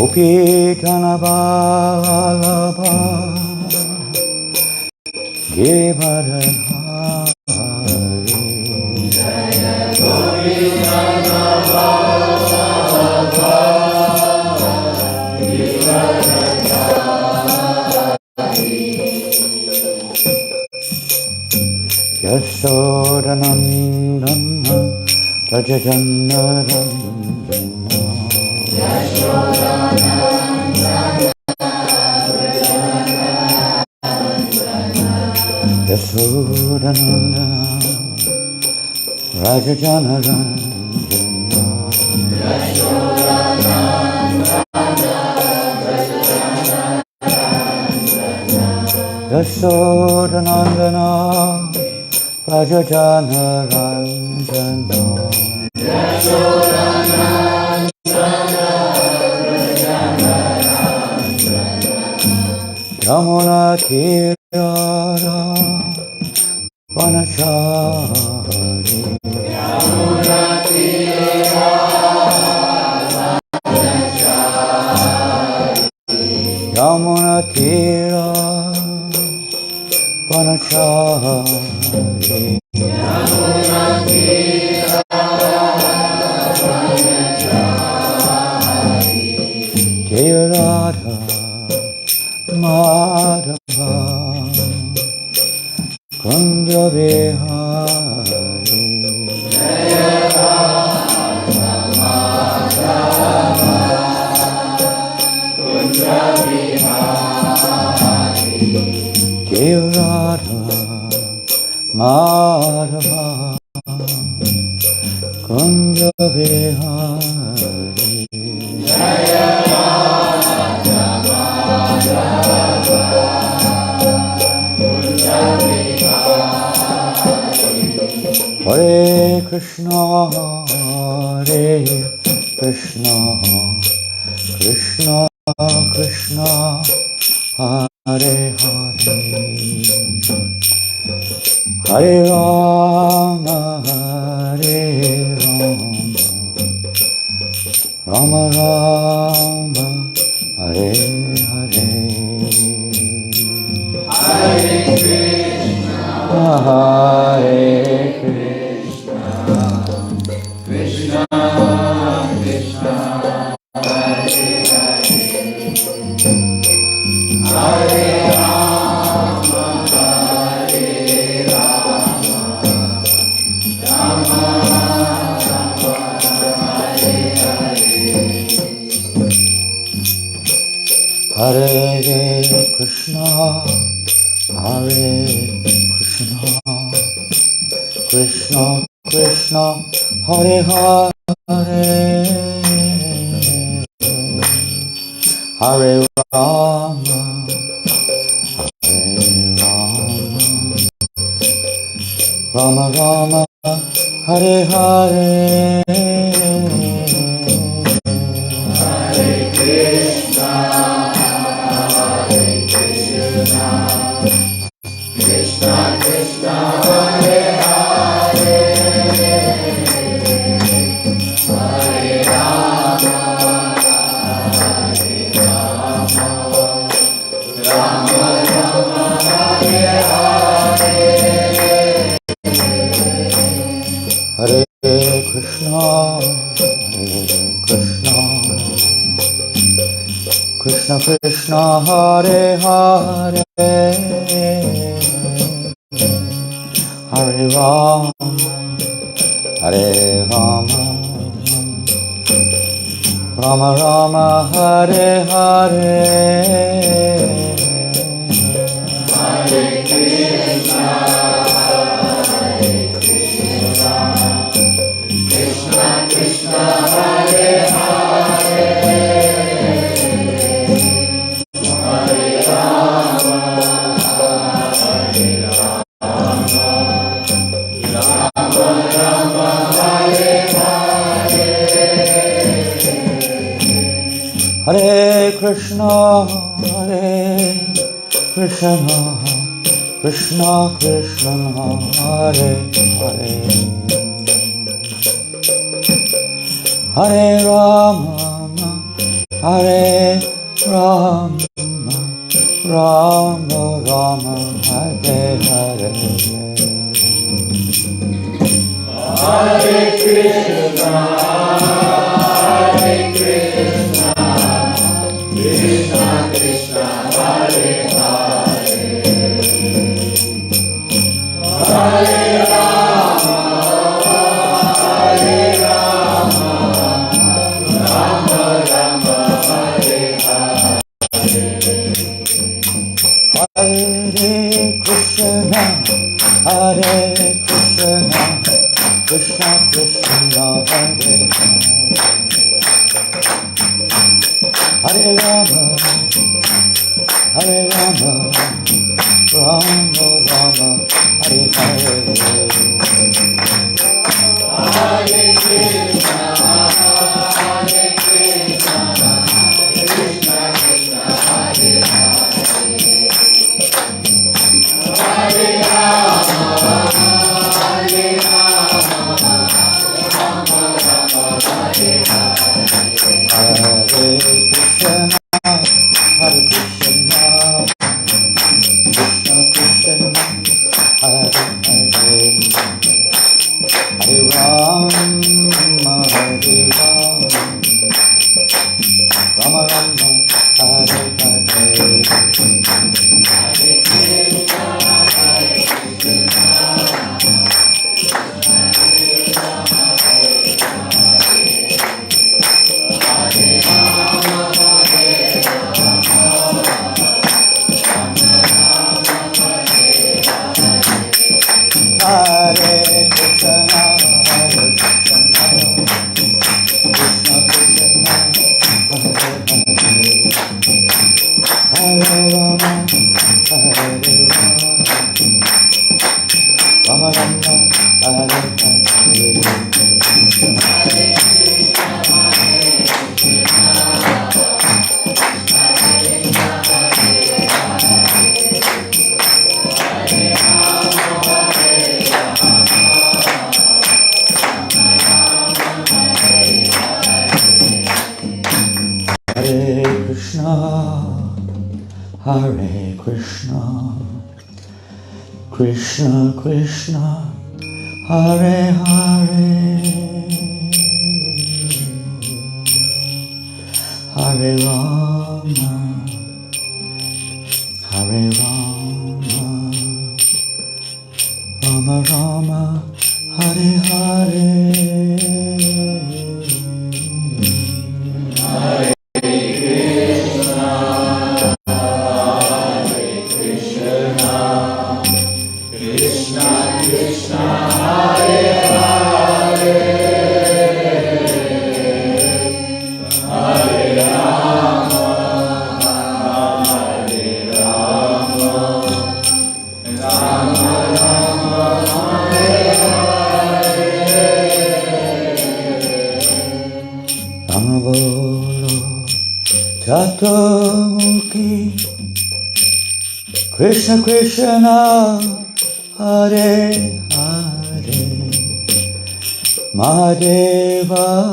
Gopijanabalabha Givaradhari Jaya Gopijanabalabha Givaradhari Yasodanandana Rajajanarandana Yasodanandana Rajajanarandana Yasodanandana Rajajanarandana Yamuna Tirara Vanachari Yamuna Tirara Yamuna Tirara Vanachari Yamuna Tirara Jaya Radha Madhava Kunja Vihari Jaya Radha Madhava Kunja Vihari Jaya Radha Madhava Kunja Vihari Jaya Hare Krishna, Hare Krishna, Krishna Krishna, Hare Hare, Hare Rama, Hare Rama, Rama Rama, Hare Hare, Hare Krishna, Hare Krishna, Krishna Krishna, Hare Hare, Hare Rama, Hare Rama, Rama Rama, Hare Hare, Hare Krishna, Hare Krishna, Krishna Krishna, Hare Hare, Hare Rama, Hare Rama, Rama Rama, Hare Hare, Hare Krishna, Hare Krishna, Krishna Krishna, Hare Hare, Hare Rama, Hare Rama, Rama Rama, Hare Hare, Hare Krishna, Hare Krishna, Krishna Krishna, Hare Hare, Hare Rama, Hare Rama, Rama Rama, Hare Hare, Hare Krishna, Hare Krishna, Krishna Krishna, Hare Hare, Hare Rama, Hare Rama, Rama Rama, Hare Hare, Hare Krishna, Hare Krishna, Krishna Krishna, Hare Hare, Hare Rama, Hare Rama, Rama Rama, Hare Hare. Hare Krishna, Hare Krishna, Krishna Krishna, Hare Hare, Hare Rama, Hare Rama, Rama Rama, Hare Hare. Hare Krishna, Hare Krishna, Krishna Krishna, Hare Hare, Hare Rama, Hare Rama, Rama Rama, Hare Hare. Hare Krishna, Hare Krishna, Krishna Krishna, Hare Hare, Hare Rama, Hare Rama, Rama Rama, Hare Hare. Hare Krishna, Hare Krishna, Krishna Krishna, Hare Hare, Hare Rama, Hare Rama, Rama Rama, Hare Hare. Hare Krishna, Hare Krishna, Hare Krishna, Hare Krishna, Krishna Krishna, Hare Hare, Hare Rama, Hare Rama, Rama Rama, Hare Hare. Hare Krishna, Hare Krishna, Krishna Krishna, Hare Hare, Hare Rama, Hare Rama, Rama Rama, Hare Hare. Chaturmukhi Krishna Krishna Hare Hare Mahadeva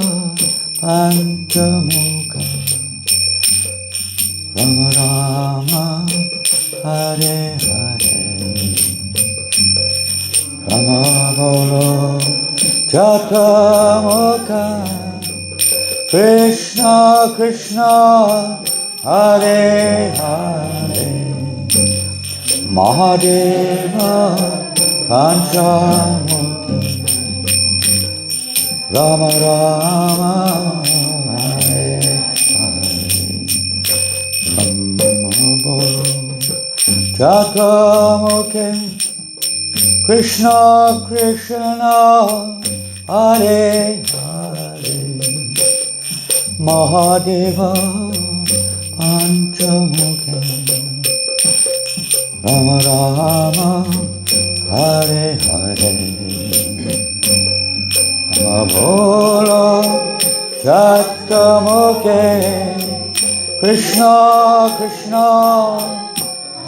Panchamukha Rama Rama Hare Hare Rama Bolo Chaturmukha Krishna Krishna Hare Hare Mahadeva Panchamukhi Rama Rama Hare Hare Rama Bolo Chaturmukhi Krishna Krishna Hare Hare Mahadeva Panchamukha Rama Rama Hare Hare Rama Bolo Chaturmukhi Krishna Krishna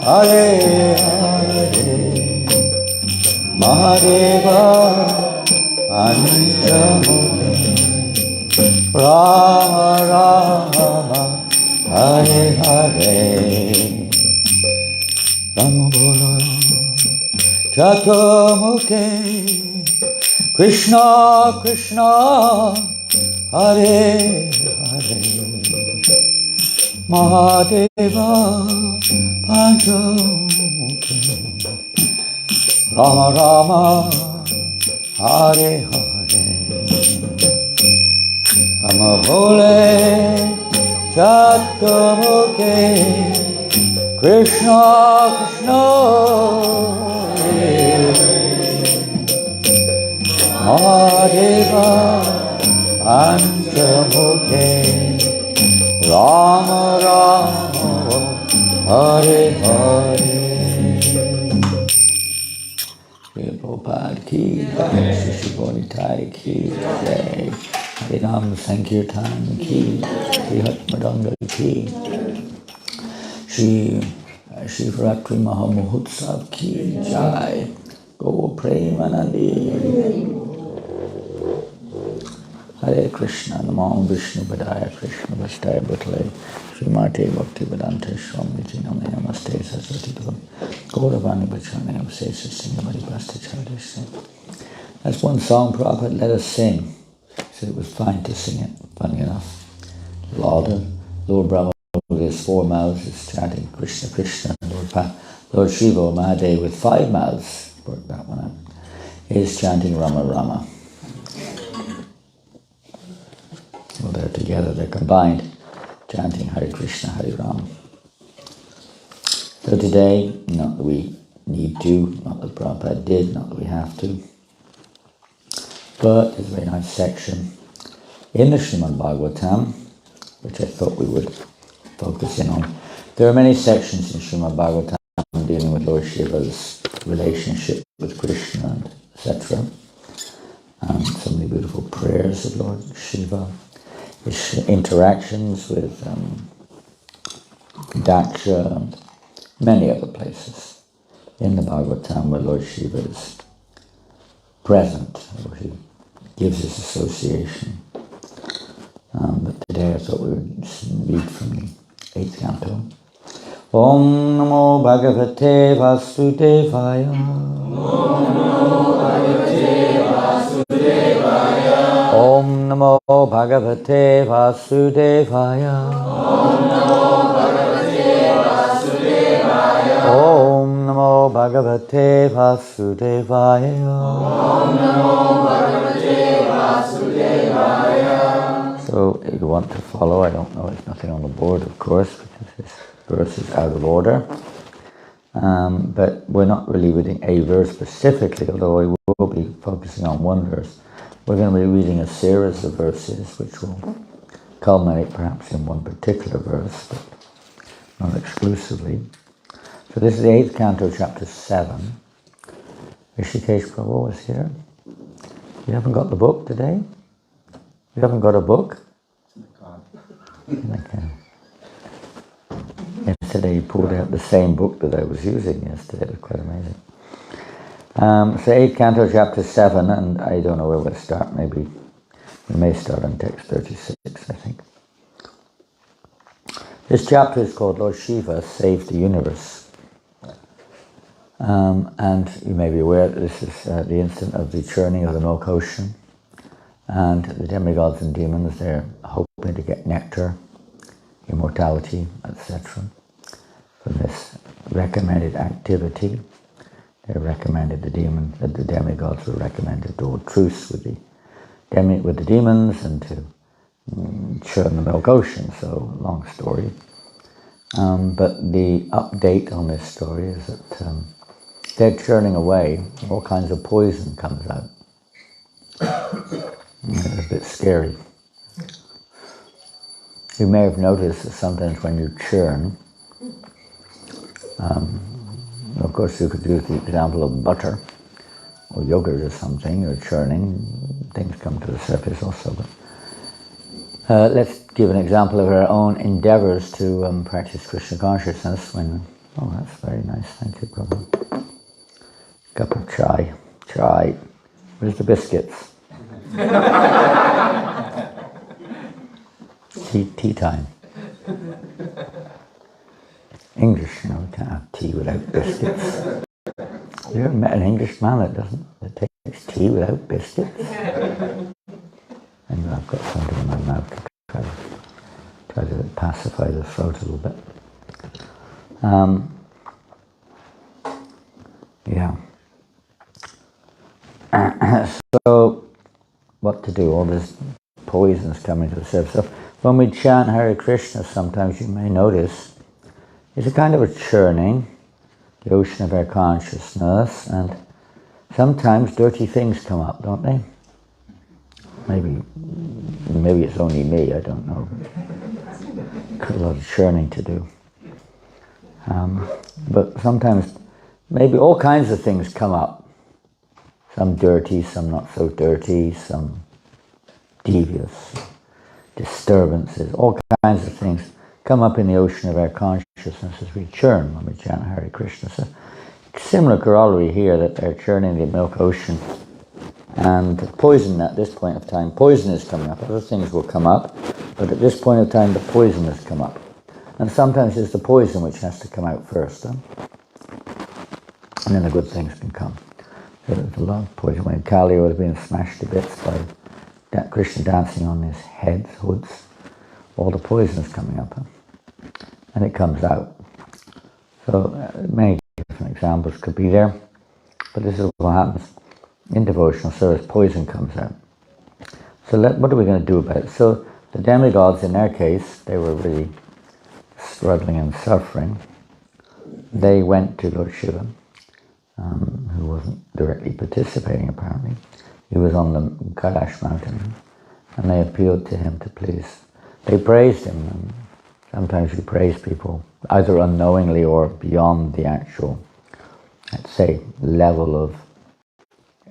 Hare Hare Mahadeva Panchamukha Rama Rama, Hare Hare. Rama Bolo, Chaturmukhe, Krishna Krishna, Hare Hare. Mahadeva, Panchamukhhe, Rama Rama, Hare Hare. Rama Bole, Chaturmukhe, Krishna Krishna, Mahadeva, Panchamukhhe, Rama Rama, Hare Hare. Prabhupada ki jai, Shri Bonitai ki jai, Harinam Sankirtan ki, Shri Hatmadanga ki, Shri Shivaratri Mahamahotsav ki jai, Go Premanandi. Hare Krishna, Namo Vishnu Padaya Krishna Vastaya Bhutale, Srimati Bhakti Vedanta Swamiti Namane Namaste Saraswati Devam, Gauravani Bhachane Avsesa Singhamari Pasta Chadisha. That's one song Prabhupada let us sing. He said it was fine to sing it, funny enough. Lord Brahma with his 4 mouths is chanting Krishna Krishna, Lord Shiva Mahadev with 5 mouths, work that one out, is chanting Rama Rama. Well, they're together, they're combined, chanting Hare Krishna, Hare Rama. So today, not that we need to, not that Prabhupada did, not that we have to, but there's a very nice section in the Srimad Bhagavatam, which I thought we would focus in on. There are many sections in Srimad Bhagavatam dealing with Lord Shiva's relationship with Krishna, and etc. So many beautiful prayers of Lord Shiva, his interactions with Daksha and many other places in the Bhagavatam where Lord Shiva is present, or he gives his association. But today I thought we would read from the 8th canto. Om Namo Bhagavate Vasudevaya. Om Namo Bhagavate Vasudevaya. Om Namo Bhagavate Vasudevaya. So if you want to follow, I don't know, there's nothing on the board, of course, because this verse is out of order. But we're not really reading a verse specifically, although we will be focusing on one verse. We're going to be reading a series of verses which will culminate perhaps in one particular verse, but not exclusively. So this is the 8th canto, chapter 7. Rishikesh Prabhu was here. You haven't got the book today? You haven't got a book? Okay. Yesterday he pulled out the same book that I was using yesterday. It was quite amazing. So 8th canto, chapter 7, and I don't know where we'll start. Maybe we may start on text 36, I think. This chapter is called Lord Shiva Saved the Universe. And you may be aware that this is the instant of the churning of the milk ocean. And the demigods and demons, they're hoping to get nectar, immortality, etc. from this recommended activity. They're recommended, the demigods were recommended to hold truce with the demons and to churn the milk ocean. So, long story. But the update on this story is that they're churning away, all kinds of poison comes out. It's a bit scary. You may have noticed that sometimes when you churn, of course you could use the example of butter or yogurt or something, or churning, things come to the surface also. But let's give an example of our own endeavors to practice Krishna consciousness when, oh, that's very nice, thank you, Prabhu. Cup of chai. Where's the biscuits? tea time. English, you know, we can't have tea without biscuits. Have you ever met an Englishman that takes tea without biscuits? Anyway, I've got something in my mouth to try to pacify the throat a little bit. Yeah. So, what to do? All this poison's coming to the surface. So, when we chant Hare Krishna, sometimes you may notice it's a kind of a churning, the ocean of our consciousness, and sometimes dirty things come up, don't they? Maybe it's only me, I don't know. Got a lot of churning to do. But sometimes, maybe all kinds of things come up. Some dirty, some not so dirty, some devious, disturbances, all kinds of things come up in the ocean of our consciousness as we churn when we chant Hare Krishna. So, similar corollary here, that they're churning the milk ocean. And poison at this point of time, poison is coming up. Other things will come up, but at this point of time, the poison has come up. And sometimes it's the poison which has to come out first, and then the good things can come. There's a lot of poison. When Kali was being smashed to bits by Krishna dancing on his hoods, all the poison is coming up, and it comes out. So many different examples could be there, but this is what happens. In devotional service, poison comes out. So what are we going to do about it? So the demigods, in their case, they were really struggling and suffering. They went to Lord Shiva, who wasn't directly participating apparently. He was on the Kailash mountain, and they appealed to him to please. They praised him, and sometimes we praise people, either unknowingly or beyond the actual, let's say, level of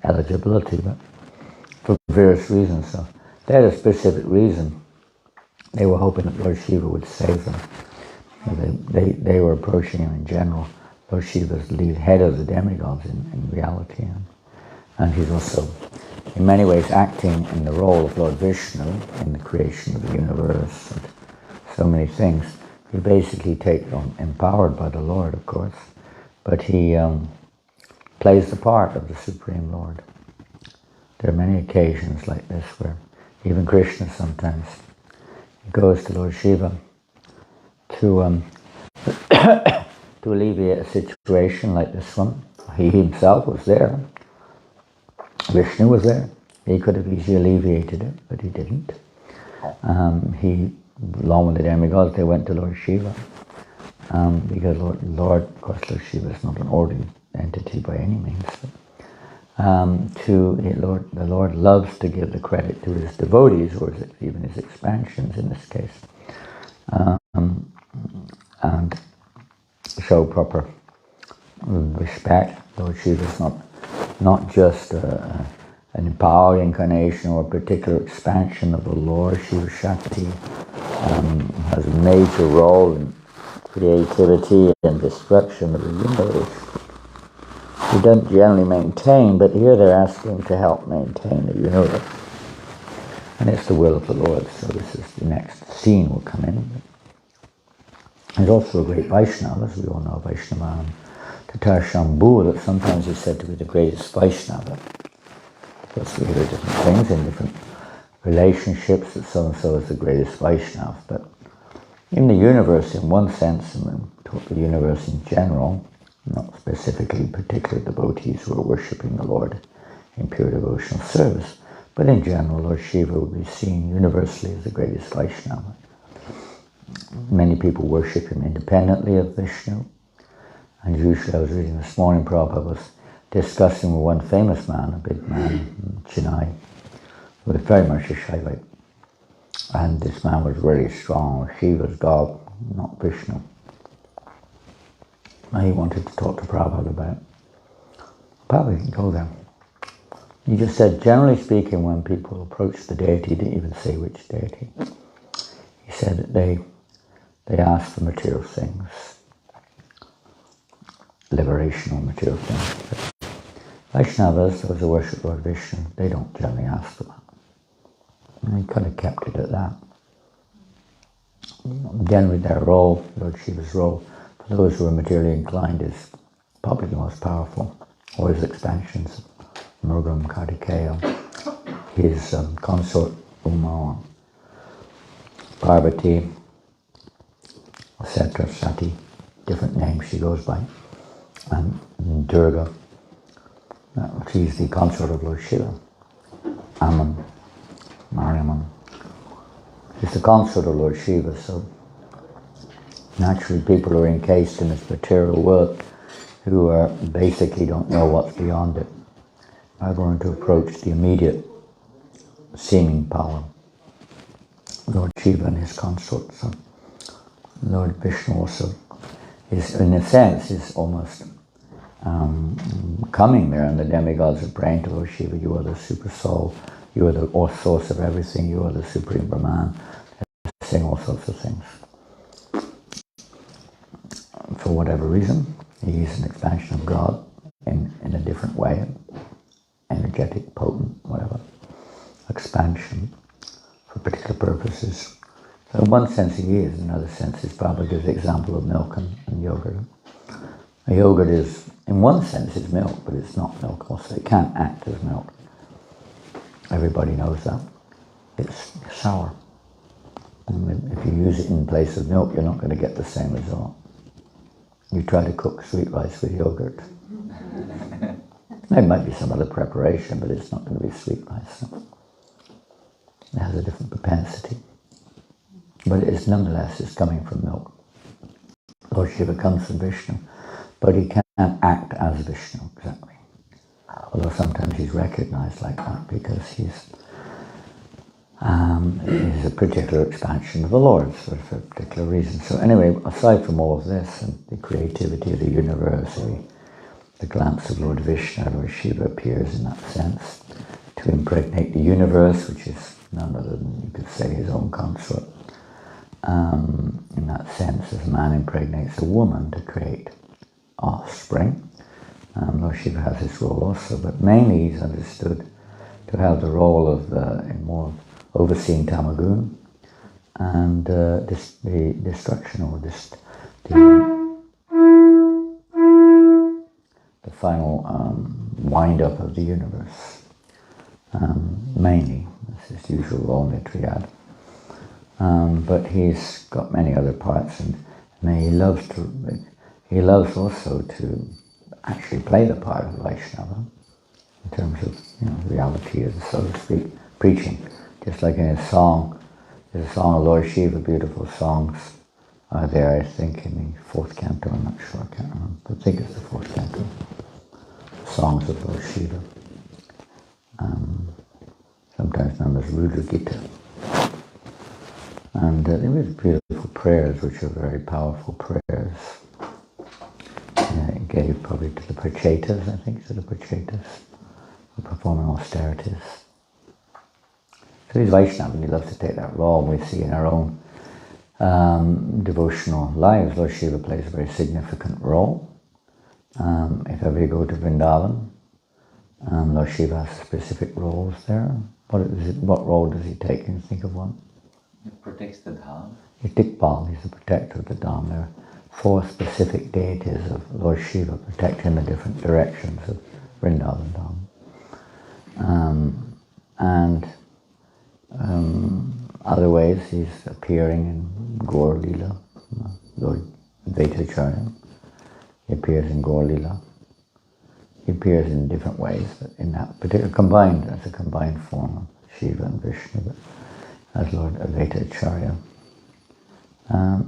eligibility, but for various reasons. So they had a specific reason. They were hoping that Lord Shiva would save them. They were approaching him in general. Lord Shiva is the head of the demigods in reality, and he's also in many ways acting in the role of Lord Vishnu in the creation of the universe and so many things. He basically empowered by the Lord, of course, but he plays the part of the Supreme Lord. There are many occasions like this where even Krishna sometimes goes to Lord Shiva to alleviate a situation like this one. He himself was there. Vishnu was there. He could have easily alleviated it, but he didn't. Along with the demigods, they went to Lord Shiva because Lord Shiva is not an ordinary entity by any means. The Lord loves to give the credit to his devotees, or even his expansions in this case, and show proper respect. Lord Shiva is not just an empowered incarnation or a particular expansion of the Lord. Shiva Shakti has a major role in creativity and destruction of the universe. We don't generally maintain, but here they're asking to help maintain the universe. And it's the will of the Lord, so this is the next scene will come in. There's also a great Vaishnava, as we all know, Vaishnava Tatar Shambhu, that sometimes is said to be the greatest Vaishnava. Because we hear different things in different relationships, that so-and-so is the greatest Vaishnava. But in the universe, in one sense, and when we talk the universe in general, not specifically particular devotees who are worshipping the Lord in pure devotional service, but in general, Lord Shiva will be seen universally as the greatest Vaishnava. Many people worship him independently of Vishnu, and usually I was reading this morning, Prabhupada was discussing with one famous man, a big man in Chennai, who was very much a Shaivite, and this man was really strong. Shiva's God, not Vishnu. He wanted to talk to Prabhupada about it. Prabhupada can go there. He just said, generally speaking, when people approach the deity, he didn't even say which deity. He said that they ask for material things, liberation or material things. But Vaishnavas, those who worship Lord Vishnu, they don't generally ask for that. And he kind of kept it at that. Generally their role, Lord Shiva's role, for those who are materially inclined, is probably the most powerful. Or his expansions, Murgam Kartikeya, his consort Uma, Parvati, etc., Sati, different names she goes by, and Durga, she's the consort of Lord Shiva. Aman, Mariaman, she's the consort of Lord Shiva, so naturally people who are encased in this material world, who are basically don't know what's beyond it, are going to approach the immediate seeming power, Lord Shiva and his consort. So Lord Vishnu also is, in a sense, is almost coming there, and the demigods are praying to Lord Shiva, you are the super soul, you are the source of everything, you are the supreme Brahman. They're saying all sorts of things. For whatever reason, he is an expansion of God in a different way, energetic, potent, whatever, expansion for particular purposes. So in one sense he is, in another sense he's probably gives the example of milk and yogurt. A yogurt is, in one sense, it's milk, but it's not milk also. It can't act as milk. Everybody knows that. It's sour. And if you use it in place of milk, you're not going to get the same result. You try to cook sweet rice with yogurt. There might be some other preparation, but it's not going to be sweet rice. It has a different propensity. But it is nonetheless, it's coming from milk. Lord Shiva comes from Vishnu, but he can't act as Vishnu, exactly. Although sometimes he's recognized like that because he's a particular expansion of the Lord for a particular reason. So anyway, aside from all of this and the creativity of the universe, the glance of Lord Vishnu, Lord Shiva appears in that sense to impregnate the universe, which is none other than, you could say, his own consort. In that sense, as a man impregnates a woman to create offspring, Lord Shiva has this role also, but mainly he's understood to have the role of more overseeing Tamagun and the destruction, or the final wind-up of the universe. Mainly, this is the usual role in the triad. But he's got many other parts, and he loves also to actually play the part of Vaishnava in terms of reality, so to speak, preaching. Just like in his song, there's a song of Lord Shiva, beautiful songs are there, I think, in the fourth canto, I'm not sure, I can't remember, but I think it's the fourth canto, songs of Lord Shiva. Sometimes known as Rudra Gita. And there were beautiful prayers, which are very powerful prayers. It gave probably to the Prachetas, I think, to the Prachetas, for performing austerities. So he's Vaishnava, and he loves to take that role. We see in our own devotional lives, Lord Shiva plays a very significant role. If ever you go to Vrindavan, Lord Shiva has specific roles there. What role does he take? Can you think of one? He protects the Dham. He's Dikpal, he's the protector of the Dham. There are 4 specific deities of Lord Shiva protecting the different directions of Vrindavan Dham. And other ways he's appearing in Gaur Lila, Lord Vaitacharya. He appears in Gaur Lila. He appears in different ways, but in that particular as a combined form of Shiva and Vishnu, but as Lord Vaitacharya.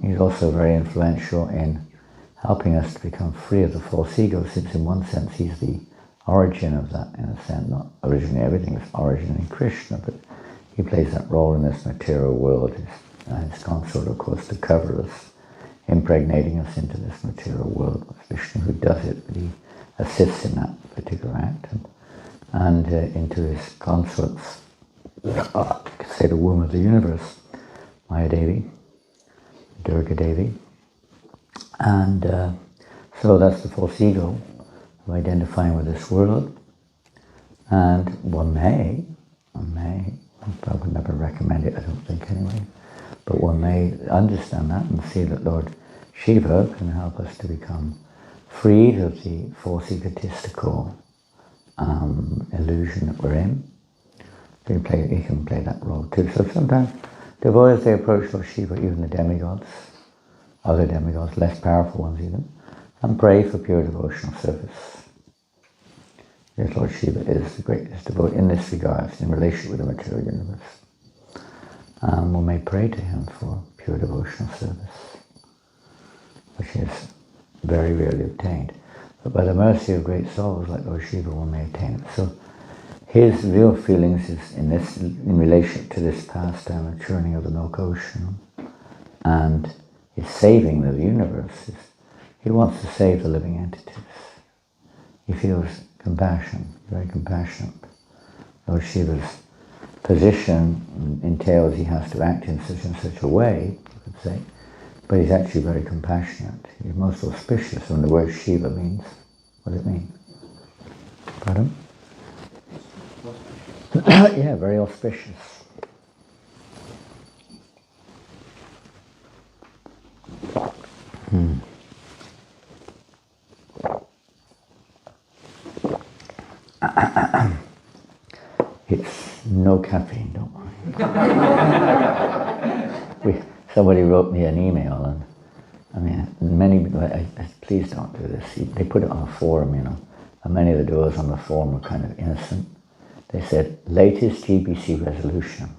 He's also very influential in helping us to become free of the false ego, since in one sense he's the origin of that, in a sense, not originally everything is origin in Krishna, but he plays that role in this material world. His consort, of course, to cover us, impregnating us into this material world. It's Vishnu who does it, but he assists in that particular act. And into his consorts, you could say the womb of the universe, Maya Devi, Durga Devi. And so that's the false ego of identifying with this world. And one may, I probably never recommend it, I don't think anyway, But one may understand that and see that Lord Shiva can help us to become freed of the false egotistical illusion that we're in. He can play that role too. So sometimes devotees, they approach Lord Shiva, even the demigods, other demigods, less powerful ones even, and pray for pure devotional service. Yes, Lord Shiva is the greatest devotee in this regard, in relation with the material universe. One may pray to him for pure devotional service, which is very rarely obtained. But by the mercy of great souls like Lord Shiva, one may attain it. So his real feelings is in relation to this pastime of churning of the milk ocean and his saving of the universe. He wants to save the living entities. He feels compassion, very compassionate. Lord Shiva's position entails he has to act in such and such a way, you could say, but he's actually very compassionate. He's most auspicious, and the word Shiva means, what does it mean? Pardon? Yeah, very auspicious. It's no caffeine, don't worry. Somebody wrote me an email, and I mean, please don't do this. They put it on a forum, and many of the doors on the forum were kind of innocent. They said, latest GBC resolution,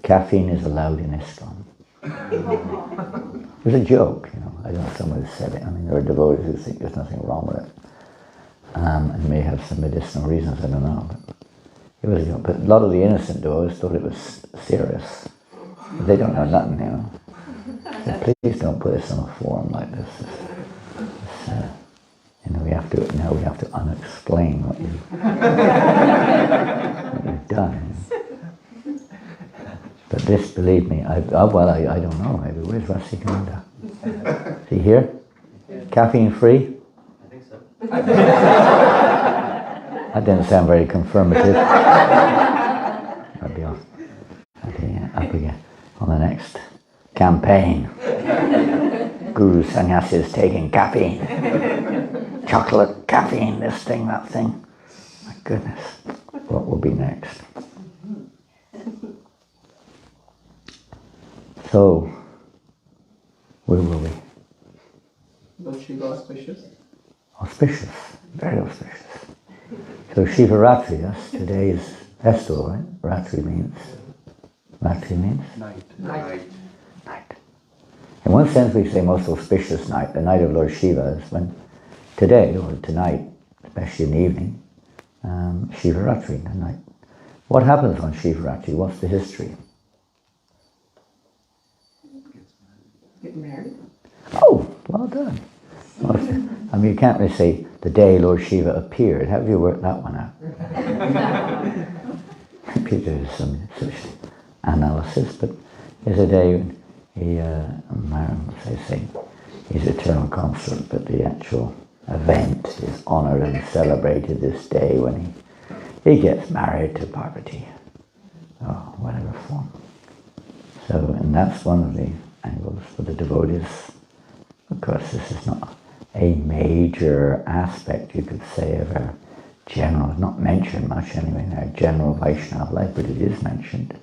caffeine is allowed in ISKCON. It was a joke, I don't know if somebody said it. I mean, there are devotees who think there's nothing wrong with it. And may have some medicinal reasons, I don't know. But it was a joke. But a lot of the innocent devotees thought it was serious. But they don't know nothing, So please don't put us on a forum like this. We have to unexplain what you've done. But this, believe me, I don't know, maybe. Where's Rasikananda? Is he here? Caffeine free? I think so. That didn't sound very confirmative. I'll be up again on the next campaign. Guru sannyasis taking caffeine. Chocolate, caffeine, this thing, that thing. My goodness, what will be next? So, where were we? Was Shiva auspicious? Auspicious, very auspicious. So Shivaratri, yes, today is festival, right? Ratri means Night. In one sense we say most auspicious night, the night of Lord Shiva is when today or tonight, especially in the evening, Shivaratri, the night. What happens on Shivaratri? What's the history? Get married? Oh, well done. I mean, you can't really say the day Lord Shiva appeared. How have you worked that one out? Maybe there's some such analysis, but there's a day when he's eternal consort, but the actual event is honoured and celebrated this day when he gets married to Parvati, or whatever form. So, and that's one of the angles for the devotees. Of course, this is not a major aspect, you could say, of our general, not mentioned much anyway, in our general Vaishnava life, but it is mentioned.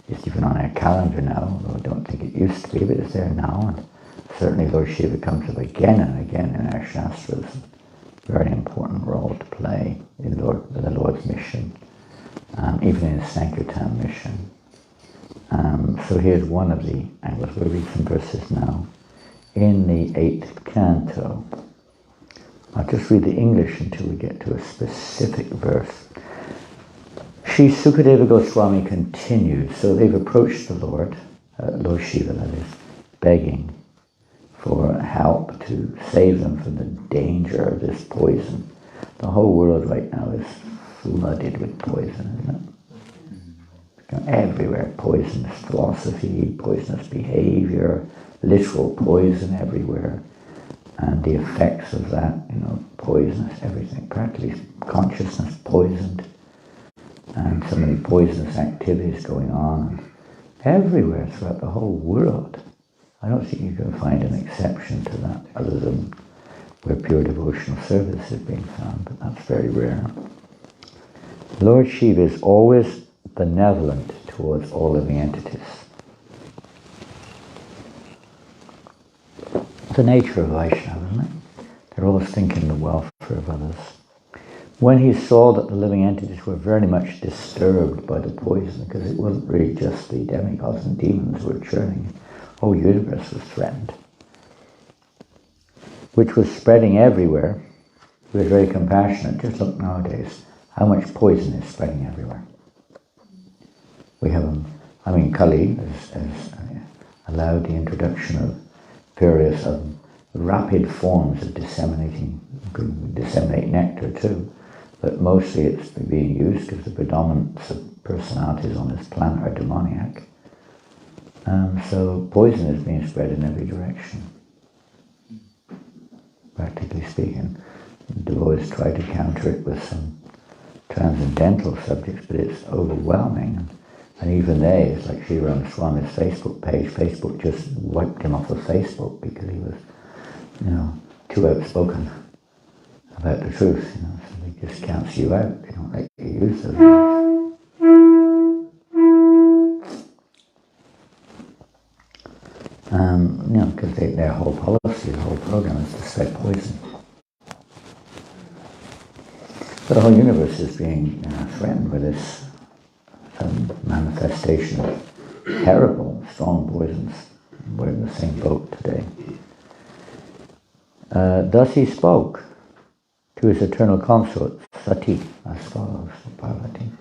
It's even on our calendar now, although I don't think it used to be, but it's there now. And certainly Lord Shiva comes up again and again in our Shastras. Very important role to play in the Lord's mission, even in his Sankirtan mission. So here's one of the angles. We'll read some verses now. In the 8th canto, I'll just read the English until we get to a specific verse. Sri Sukadeva Goswami continues. So they've approached the Lord Shiva, that is, begging for help to save them from the danger of this poison. The whole world right now is flooded with poison, isn't it? Everywhere, poisonous philosophy, poisonous behavior, literal poison everywhere, and the effects of that, poisonous everything, practically consciousness poisoned, and so many poisonous activities going on. everywhere throughout the whole world. I don't think you can find an exception to that other than where pure devotional service is being found, but that's very rare. Lord Shiva is always benevolent towards all living entities. It's the nature of Vaishnava, isn't it? They're always thinking the welfare of others. When he saw that the living entities were very much disturbed by the poison, because it wasn't really just the demigods and demons who were churning, the whole universe was threatened, which was spreading everywhere, he was very compassionate. Just look nowadays, how much poison is spreading everywhere. We have, Kali has allowed the introduction of various rapid forms of disseminating, could disseminate nectar too, but mostly it's being used because the predominance of personalities on this planet are demoniac. So poison is being spread in every direction, practically speaking. Devotees try to counter it with some transcendental subjects, but it's overwhelming. And even they, it's like Sri Ramaswami's Facebook page, Facebook just wiped him off of Facebook because he was, too outspoken about the truth, so they just counts you out. They don't let you use those words. Because their whole policy, the whole program is to spread poison. But the whole universe is being threatened with this manifestation of terrible, strong poisons. We're in the same boat today. Thus he spoke to his eternal consort, Sati, as follows, Parvati.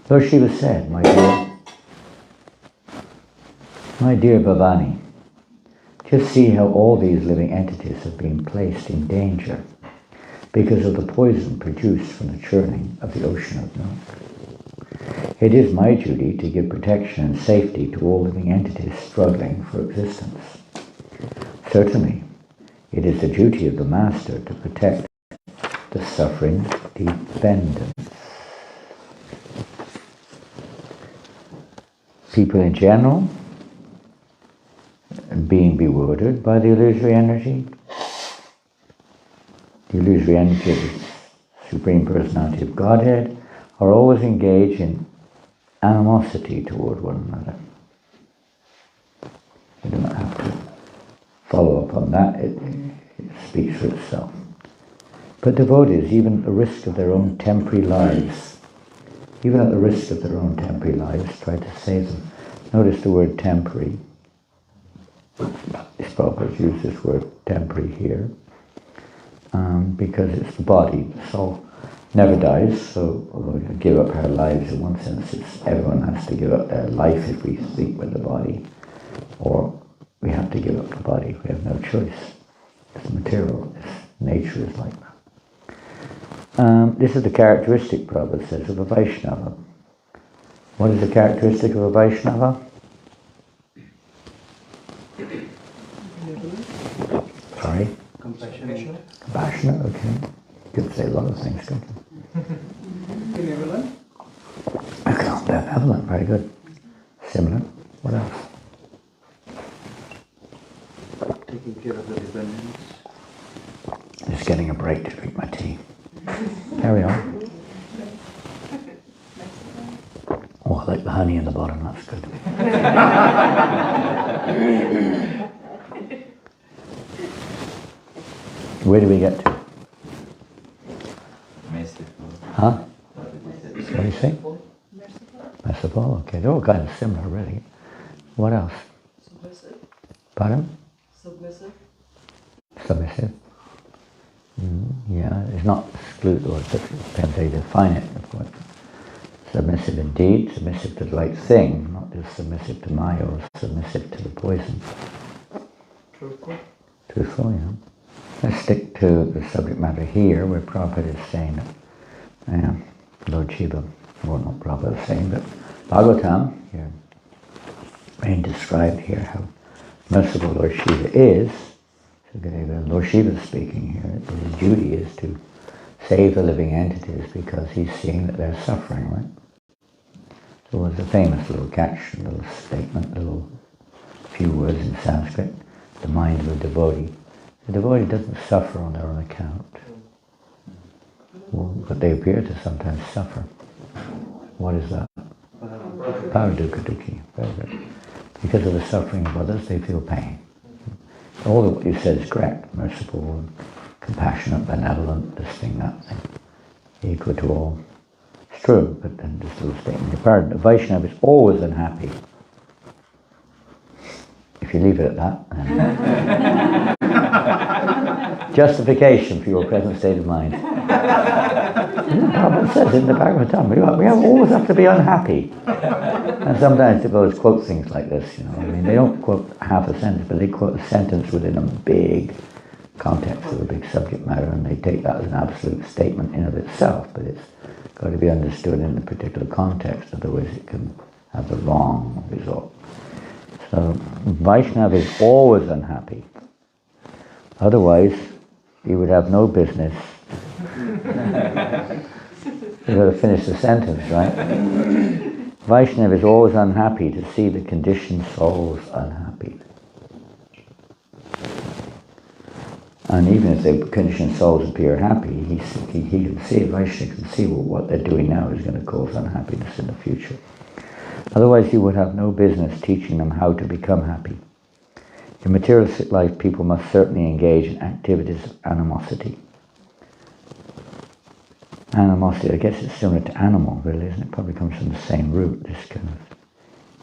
Lord Shiva said, my dear Bhavani, just see how all these living entities have been placed in danger because of the poison produced from the churning of the ocean of milk. It is my duty to give protection and safety to all living entities struggling for existence. Certainly, it is the duty of the Master to protect the suffering dependents. People in general, being bewildered by the illusory energy of the Supreme Personality of Godhead, are always engaged in animosity toward one another. You do not have to follow up on that, it speaks for itself. But devotees, even at the risk of their own temporary lives, try to save them. Notice the word temporary. These Prabhupada use this word temporary here, because it's the body. The soul never dies, so although we give up our lives in one sense, everyone has to give up their life if we sleep with the body, or we have to give up the body. We have no choice. It's material. Nature is like that. This is the characteristic, Prabhupada says, of a Vaishnava. What is the characteristic of a Vaishnava? Sorry? Compassionate. Compassionate, okay. You could say a lot of things, couldn't you? Benevolent. Benevolent, very good. Similar. What else? Taking care of the dependents. Just getting a break to drink my tea. Carry on. Oh, I like the honey in the bottom, that's good. Where do we get to? Merciful. Huh? What do you say? Merciful, okay. They're all kind of similar, really. What else? Submissive. Pardon? Submissive. Submissive. Yeah, it's not exclusive, or it depends how you define it, of course. Submissive indeed, submissive to the right thing, not just submissive to Maya or submissive to the poison. Truthful. Truthful, yeah. Let's stick to the subject matter here, where Prabhupada is saying that Lord Shiva, well, not Prabhupada is saying, but Bhagavatam, here, being described here how merciful Lord Shiva is. So Lord Shiva is speaking here. His duty is to save the living entities because he's seeing that they're suffering, right? There was a famous little catch, a little statement, little few words in Sanskrit, the mind of a devotee. The devotee doesn't suffer on their own account, but they appear to sometimes suffer. What is that? Paradukkha. Very good. Because of the suffering of others, they feel pain. All of what you said is correct. Merciful, compassionate, benevolent, this thing, that thing. Equal to all. It's true, but then this little statement. A Vaishnava is always unhappy. If you leave it at that, then justification for your present state of mind. The Bible says in the Bhagavatam, we always have to be unhappy. And sometimes devotees quote things like this, you know. I mean, they don't quote half a sentence, but they quote a sentence within a big context of a big subject matter, and they take that as an absolute statement in of itself, but it's got to be understood in a particular context, otherwise it can have the wrong result. So Vaishnava is always unhappy. Otherwise, he would have no business. You've got to finish the sentence, right? Vaishnava is always unhappy to see the conditioned souls unhappy. And even if the conditioned souls appear happy, he can see, Vaishnava can see, well, what they're doing now is going to cause unhappiness in the future. Otherwise, he would have no business teaching them how to become happy. In materialistic life, people must certainly engage in activities of animosity. Animosity, I guess it's similar to animal, really, isn't it? Probably comes from the same root, this kind of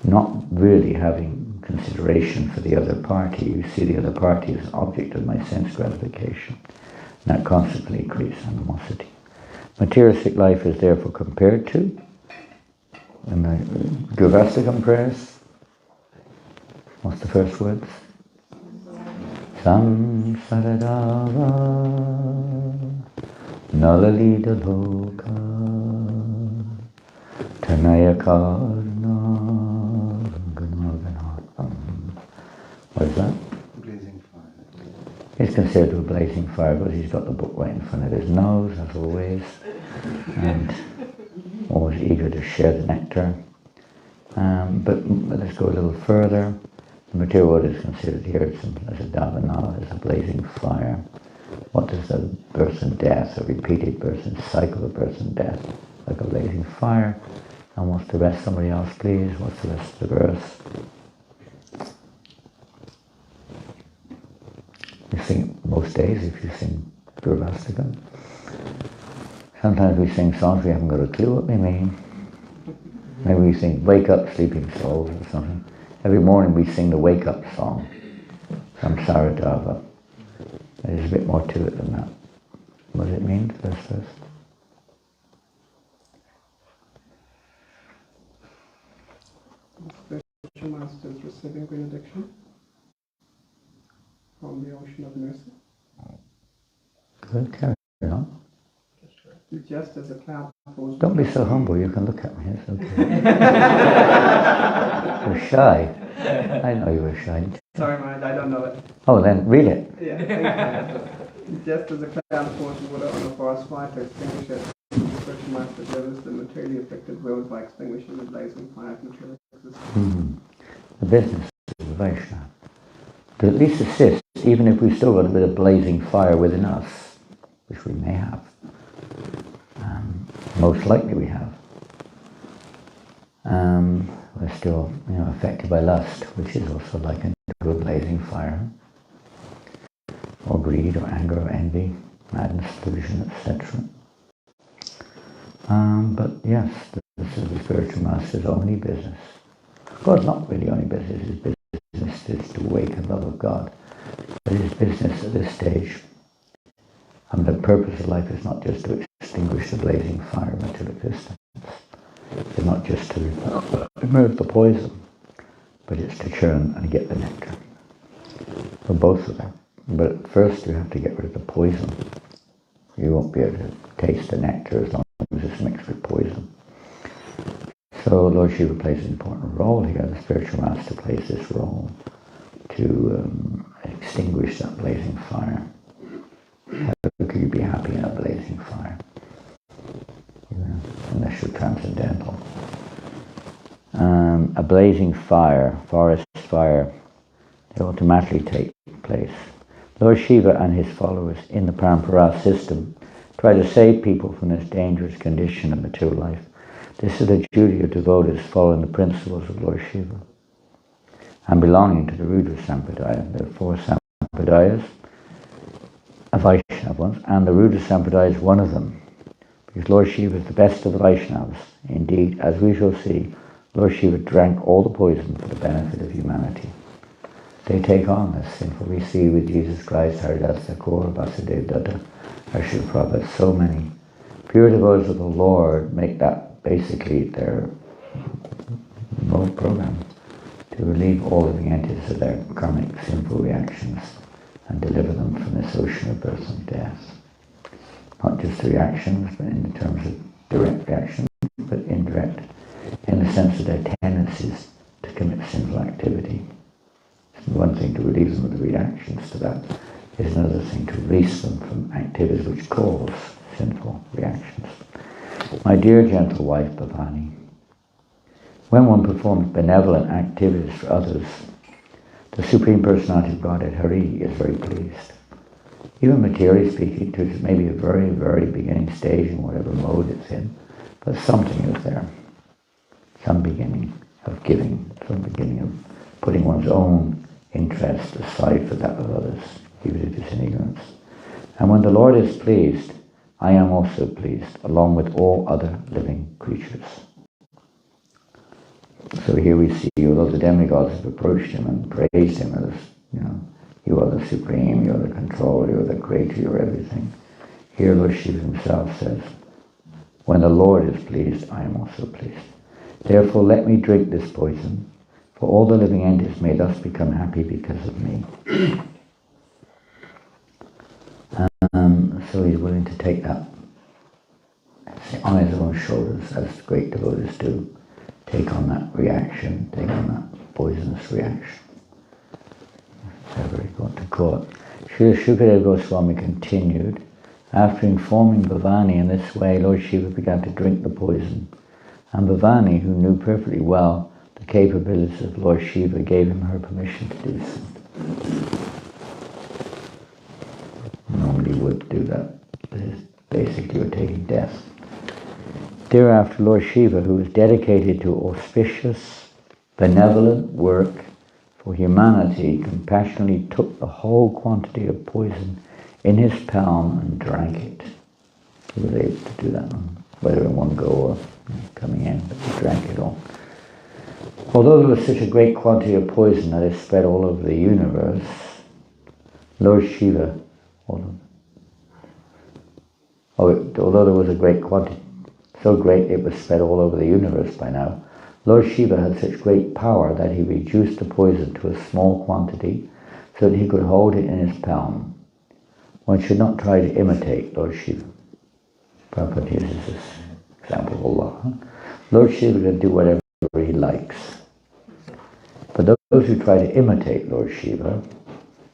not really having consideration for the other party. You see the other party as an object of my sense gratification. And that constantly creates animosity. Materialistic life is therefore compared to, in the Gurvastikam prayers, what's the first words? Samsaradava Nalalita Loka Tanayakarna Ganaganatam. What is that? Blazing fire. He's considered a blazing fire because he's got the book right in front of his nose, as always, and always eager to share the nectar. But let's go a little further. The material world is considered here as a davana, as a blazing fire. What does the birth and death, a repeated birth and cycle of birth and death, like a blazing fire? And what's the rest? Somebody else, please. What's the rest of the verse? You sing most days if you sing Gurvastikam. Sometimes we sing songs we haven't got a clue what they mean. Maybe we sing Wake Up Sleeping Souls or something. Every morning we sing the Wake Up song, Samsaradava. There's a bit more to it than that. What does it mean, first? Spiritual masters receiving benediction from the ocean of mercy. Good, carry on. Just as a cloud falls. Don't be so humble, you can look at me, it's okay. You're shy. I know you were shy. Sorry, man, I don't know it. Oh, then read it. Yeah, thank you. Just as a cloud pours water on a forest fire to extinguish it, the spiritual master delivers the materially affected world by extinguishing the blazing fire of material existence. The business of the Vaishnava. To at least assist, even if we've still got a bit of blazing fire within us, which we may have. Most likely we have. We're still, affected by lust, which is also like a blazing fire, or greed, or anger, or envy, madness, delusion, etc. But yes, this is the spiritual master's only business. God, not really only business. His business is to awaken love of God. But his business at this stage, and the purpose of life is not just to extinguish the blazing fire of material existence. It's not just to remove the poison, but it's to churn and get the nectar. For both of them. But first you have to get rid of the poison. You won't be able to taste the nectar as long as it's mixed with poison. So Lord Shiva plays an important role here. The spiritual master plays this role to extinguish that blazing fire. How could you be happy in a blazing fire? Unless you're transcendental. a blazing fire, forest fire, they automatically take place. Lord Shiva and his followers in the Parampara system try to save people from this dangerous condition of material life. This is the duty of devotees following the principles of Lord Shiva and belonging to the Rudra Sampradaya. There are 4 Sampradayas, a Vaishnava ones, and the Rudra Sampradaya is one of them, because Lord Shiva is the best of the Vaishnavas. Indeed, as we shall see, Lord Shiva drank all the poison for the benefit of humanity. They take on this sinful. We see with Jesus Christ, Haridas Thakur, Vasudev Datta, Harshil Prabhupada, so many pure devotees of the Lord make that basically their mode program to relieve all living entities of their karmic sinful reactions and deliver them from this ocean of birth and death. Not just the reactions, but in terms of direct reactions, but indirect, in the sense of their tendencies to commit sinful activity. One thing to relieve them of the reactions to that is another thing to release them from activities which cause sinful reactions. My dear gentle wife Bhavani, when one performs benevolent activities for others, the Supreme Personality of Godhead, Hari, is very pleased. Even materially speaking, to maybe a very, very beginning stage in whatever mode it's in, but something is there. Some beginning of giving, some beginning of putting one's own interest aside for that of others, even if it's in ignorance. And when the Lord is pleased, I am also pleased, along with all other living creatures. So here we see, although the demigods have approached him and praised him as, you are the supreme, you are the controller, you are the creator, you are everything. Here Lord Shiva himself says, when the Lord is pleased, I am also pleased. Therefore let me drink this poison, for all the living entities may thus become happy because of me. So he's willing to take that on his own shoulders, as great devotees do. Take on that reaction, take on that poisonous reaction. Whatever you want to call it. Srila Shukadeva Goswami continued, after informing Bhavani in this way, Lord Shiva began to drink the poison. And Bhavani, who knew perfectly well the capabilities of Lord Shiva, gave him her permission to do so. Nobody would do that. Basically, you're taking death. Thereafter, Lord Shiva, who was dedicated to auspicious, benevolent work for humanity, compassionately took the whole quantity of poison in his palm and drank it. He was able to do that, whether in one go or coming in, but he drank it all. Although there was such a great quantity of poison that it spread all over the universe, Lord Shiva, although there was a great quantity, so great it was spread all over the universe by now, Lord Shiva had such great power that he reduced the poison to a small quantity so that he could hold it in his palm. One should not try to imitate Lord Shiva. Prabhupada uses this example a lot. Lord Shiva can do whatever he likes. But those who try to imitate Lord Shiva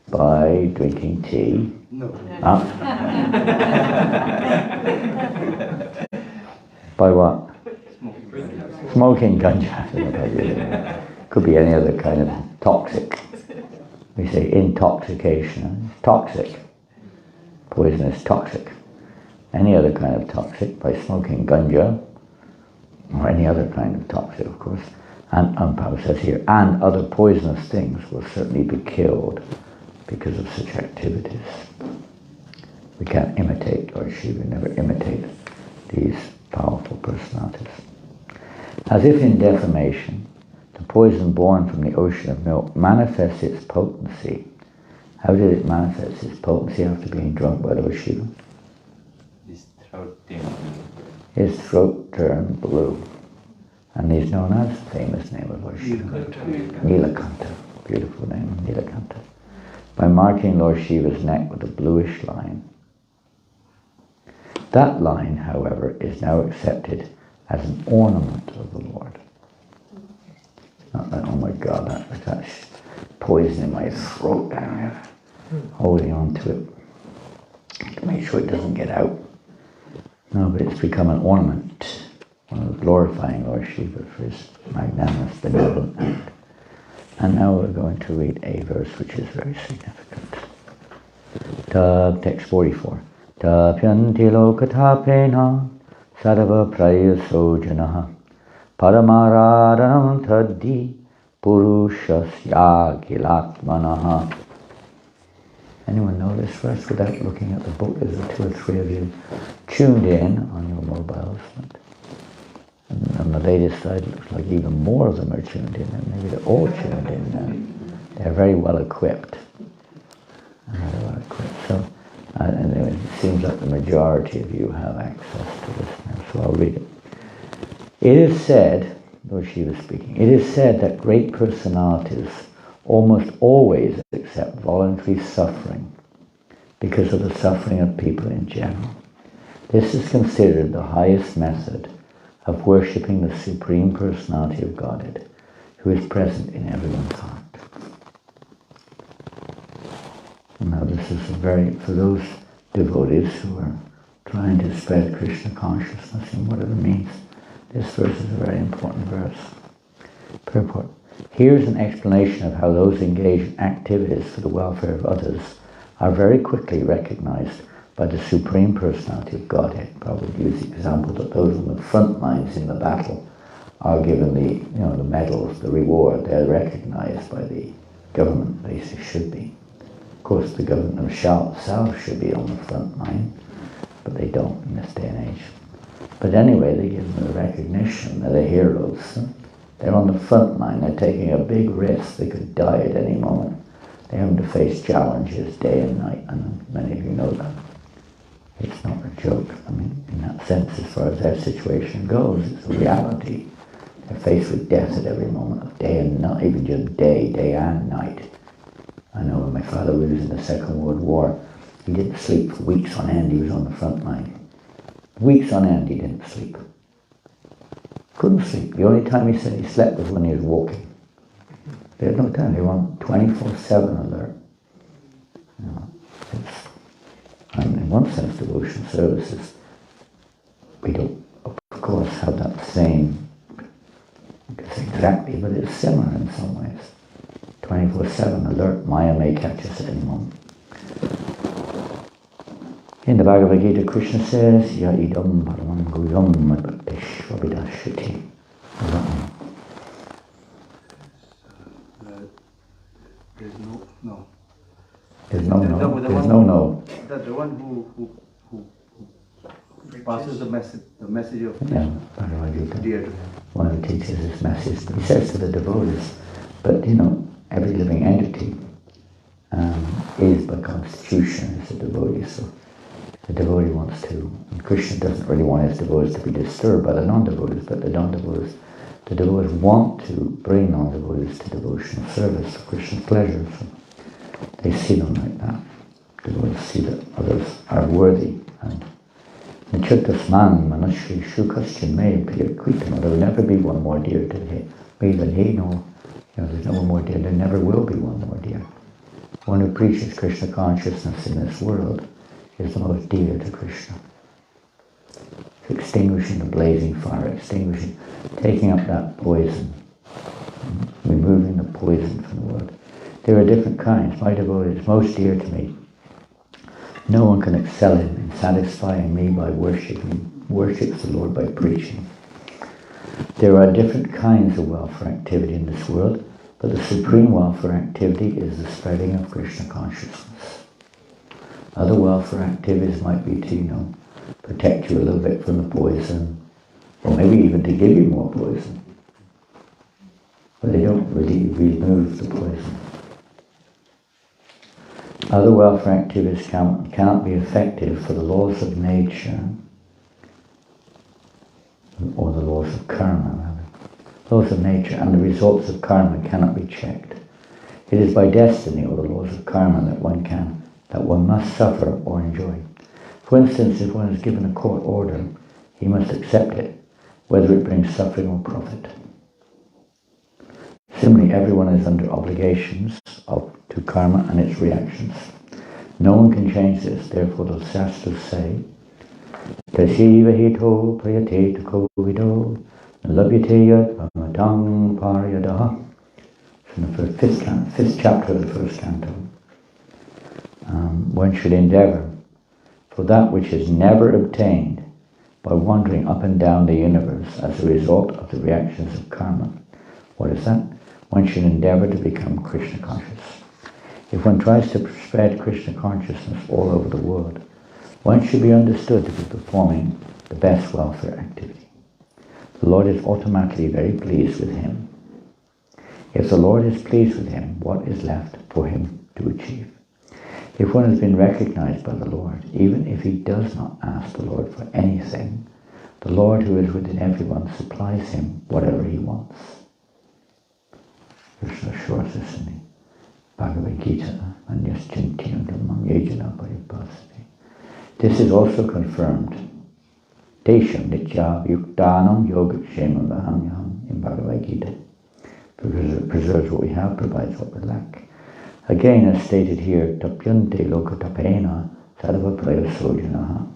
by drinking tea, by what? Smoking ganja. Could be any other kind of toxic. We say intoxication. It's toxic. Poison is toxic. Any other kind of toxic, by smoking ganja, or any other kind of toxic, of course, and Prabhupada says here, and other poisonous things will certainly be killed because of such activities. We can't imitate Lord Shiva, never imitate these powerful personalities. As if in defamation, the poison born from the ocean of milk manifests its potency. How did it manifest its potency after being drunk by Lord Shiva? His throat turned blue. And he's known as the famous name of Lord Shiva. Nilakanta. Beautiful name, Nilakanta. By marking Lord Shiva's neck with a bluish line. That line, however, is now accepted as an ornament of the Lord. Not that, oh my God, that's poison in my throat down here. Holding on to it to make sure it doesn't get out. No, but it's become an ornament glorifying Lord Shiva for his magnanimous, benevolent act. And now we're going to read a verse which is very significant. Text 44. Tapyanti lokatapena sarva prayaso janaha paramaradanam taddi purushasya gilatmanaha. Anyone know this verse without looking at the book? There's 2 or 3 of you tuned in on your mobiles. And on the latest side, it looks like even more of them are tuned in, and maybe they're all tuned in now. They're very well equipped. So, anyway, it seems like the majority of you have access to this now, so I'll read it. It is said, Lord Shiva speaking, it is said that great personalities almost always accept voluntary suffering because of the suffering of people in general. This is considered the highest method of worshipping the Supreme Personality of Godhead, who is present in everyone's heart. Now this is for those devotees who are trying to spread Krishna consciousness and what it means, this verse is a very important verse. Purport. Here's an explanation of how those engaged in activities for the welfare of others are very quickly recognized by the Supreme Personality of Godhead. Probably use the example that those on the front lines in the battle are given the medals, the reward. They're recognized by the government, at least they should be. Of course, the government themselves should be on the front line, but they don't in this day and age. But anyway, they give them the recognition. They're the heroes. They're on the front line. They're taking a big risk. They could die at any moment. They're having to face challenges day and night, and many of you know that. It's not a joke. I mean, in that sense, as far as their situation goes, it's a reality. They're faced with death at every moment of day and night, even just day and night. I know when my father was in the Second World War, he didn't sleep for weeks on end. He was on the front line. Weeks on end, he didn't sleep. Couldn't sleep. The only time he said he slept was when he was walking. They had no time. They were on 24/7 alert. And in one sense, devotion services, we don't, of course, have that same, exactly, but it's similar in some ways. 24/7 alert. Maya may catch us at any moment. In the Bhagavad Gita, Krishna says, Ya idam paramam guyam madbhakteshvabhidashyati. There's no. There's no. The one who passes the message of Bhagavad Gita. dear to him. One who teaches this message. He says to the devotees, but every living entity is by constitution is a devotee. So the devotee wants to, and Krishna doesn't really want his devotees to be disturbed by the non-devotees, but the devotees want to bring non-devotees to devotional service for Krishna's pleasure. So they see them like that. Devotees see that others are worthy. And Nichuttasman Manashri Shukaschin May Piyakritam. There will never be one more dear to me than he. No, there's no one more dear. There never will be one more dear. One who preaches Krishna consciousness in this world is the most dear to Krishna. It's extinguishing the blazing fire, taking up that poison, removing the poison from the world. There are different kinds. My devotee is most dear to me. No one can excel in satisfying me by worships the Lord by preaching. There are different kinds of welfare activity in this world, but the supreme welfare activity is the spreading of Krishna consciousness. Other welfare activities might be to, protect you a little bit from the poison, or maybe even to give you more poison. But they don't really remove the poison. Other welfare activities cannot be effective for the laws of nature, or the laws of karma, rather. Laws of nature and the results of karma cannot be checked. It is by destiny or the laws of karma that one must suffer or enjoy. For instance, if one is given a court order, he must accept it, whether it brings suffering or profit. Similarly, everyone is under obligations to karma and its reactions. No one can change this, therefore the Shastras say, Tashiva hito prayate kovido. Labhyate yad pamatang paryadaha. From the fifth chapter of the first canto. One should endeavour for that which is never obtained by wandering up and down the universe as a result of the reactions of karma. What is that? One should endeavour to become Krishna conscious. If one tries to spread Krishna consciousness all over the world, one should be understood to be performing the best welfare activity. The Lord is automatically very pleased with him. If the Lord is pleased with him, what is left for him to achieve? If one has been recognized by the Lord, even if he does not ask the Lord for anything, the Lord who is within everyone supplies him whatever he wants. Krishna assures us in the Bhagavad Gita, this is also confirmed. Desham nitya yuktanam yogakshemam vaham in Bhagavad Gita. Because it preserves what we have, provides what we lack. Again, as stated here, tapyante lokatapena sadhava prayasojanaha.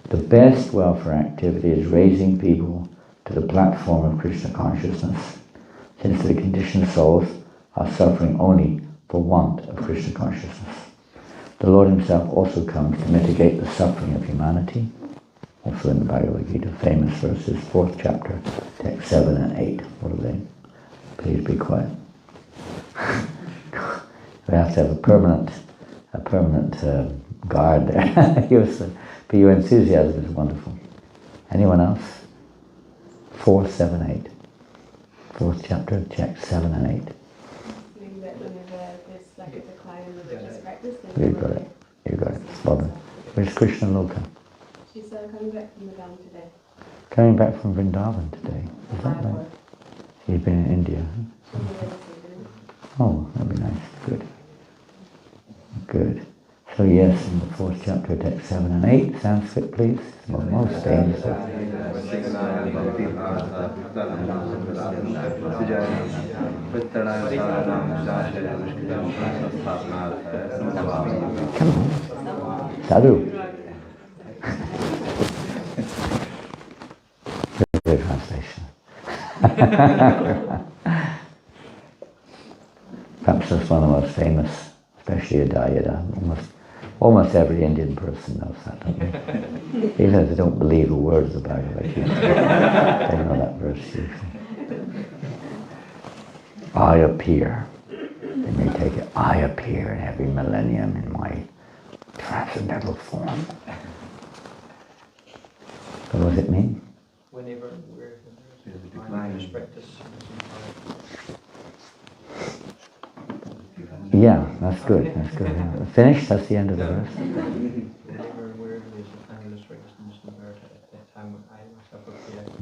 The best welfare activity is raising people to the platform of Krishna consciousness, since the conditioned souls are suffering only for want of Krishna consciousness. The Lord himself also comes to mitigate the suffering of humanity. Also in the Bhagavad Gita, famous verses, 4th chapter, text 7 and 8. What are they? Please be quiet. We have to have a permanent guard there. But your enthusiasm is wonderful. Anyone else? 4, 7, 8. 4th chapter, text 7 and 8. There's like a decline in religious practice. You got it. You got it. Spot on. Where's Krishna Loka? She's coming back from Madame today. Coming back from Vrindavan today. Is that right? You've been in India. Oh, that'd be nice. Good. Good. So yes, in the 4th chapter, text 7 and 8, Sanskrit please. Most famous. Come on. Sadhu. Good translation. Perhaps that's one of the most famous, especially Adayada. Almost every Indian person knows that, don't they? Even if they don't believe a word of the Bhagavad Gita, they know that verse usually. I appear. They may take it, I appear in every millennium in my transcendental form. So what does it mean? Whenever we're in practice. Yeah, that's good. That's good. Yeah. Finished? That's the end of the verse. Whenever we're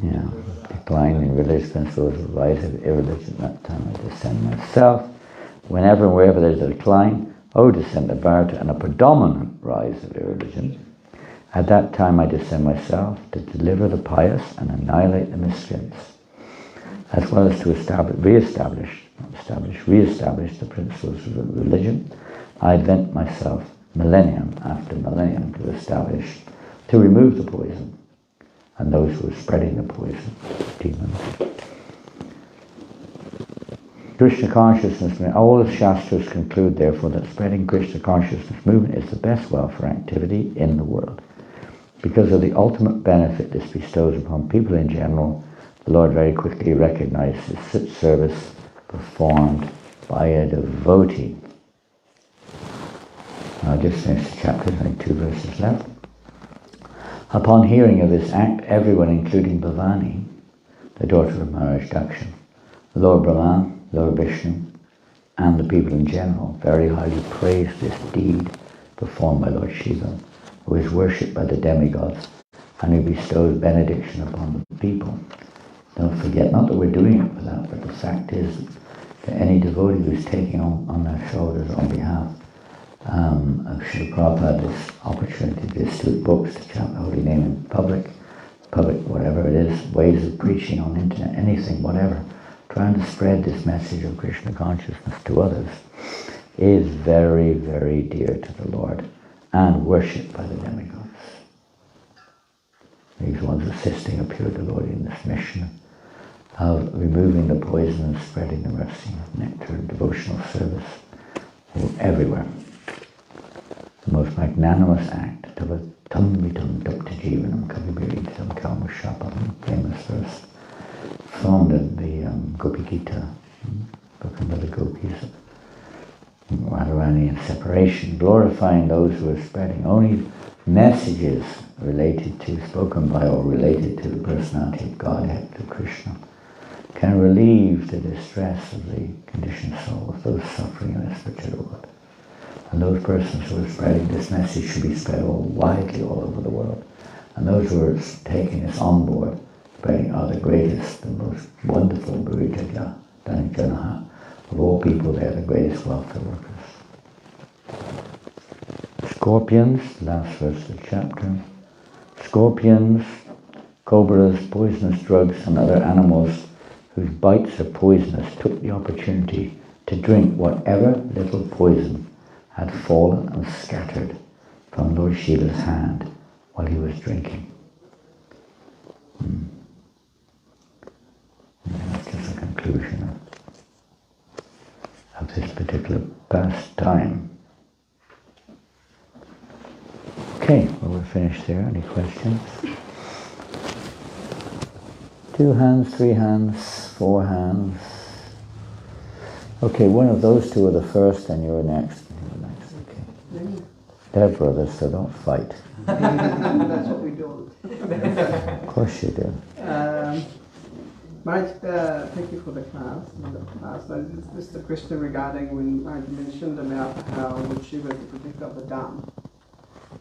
Yeah. Decline in religious principles, rise of irreligion. At that time I descend myself. Whenever and wherever there's a decline, O descend to Bharata, and a predominant rise of irreligion. At that time I descend myself to deliver the pious and annihilate the miscreants, as well as to re-establish the principles of religion. I advent myself millennium after millennium to remove the poison, and those who are spreading the poison, demons. Krishna consciousness, all the Shastras conclude therefore that spreading Krishna consciousness movement is the best welfare activity in the world. Because of the ultimate benefit this bestows upon people in general, the Lord very quickly recognizes such service performed by a devotee. I'll just finish the chapter, only 2 verses left. Upon hearing of this act, everyone, including Bhavani, the daughter of Maharaj Daksha, Lord Brahma, Lord Vishnu, and the people in general, very highly praised this deed performed by Lord Shiva, who is worshipped by the demigods and who bestows benediction upon the people. Don't forget, not that we're doing it for that, but the fact is that any devotee who's taking on their shoulders on behalf of Srila Prabhupada this opportunity to distribute books, to chant the holy name in public, whatever it is, ways of preaching on the internet, anything, whatever, trying to spread this message of Krishna consciousness to others is very, very dear to the Lord and worshipped by the demigods. these ones assisting a pure devotee in this mission of removing the poison and spreading the mercy, nectar, and devotional service everywhere. The most magnanimous act, Tamvitam Dapta Jivanam Kavibiritam Kalmashapam, famous verse, found in the Gopi Gita, book of the Gopis, Radharani and separation, glorifying those who are spreading only messages related to, spoken by or related to the personality of Godhead, to Krishna, can relieve the distress of the conditioned souls, those suffering in this spiritual world. And those persons who are spreading this message should be spread widely all over the world. And those who are taking this on board, spreading are the greatest, the most wonderful Burijaya, Dhanijanaha, of all people. They are the greatest welfare workers. Scorpions, last verse of the chapter. Scorpions, cobras, poisonous drugs, and other animals whose bites are poisonous took the opportunity to drink whatever little poison had fallen and scattered from Lord Shiva's hand while he was drinking. And that's just a conclusion of this particular pastime. Okay, well, we're finished there. Any questions? 2 hands, 3 hands, 4 hands. Okay, one of those two are the first, and you're next. Okay. They're brothers, so don't fight. That's what we do. Of course you do. Maharaj, thank you for the class. This is the question regarding when Maharaj mentioned about how Lord Shiva is the protector of the dam.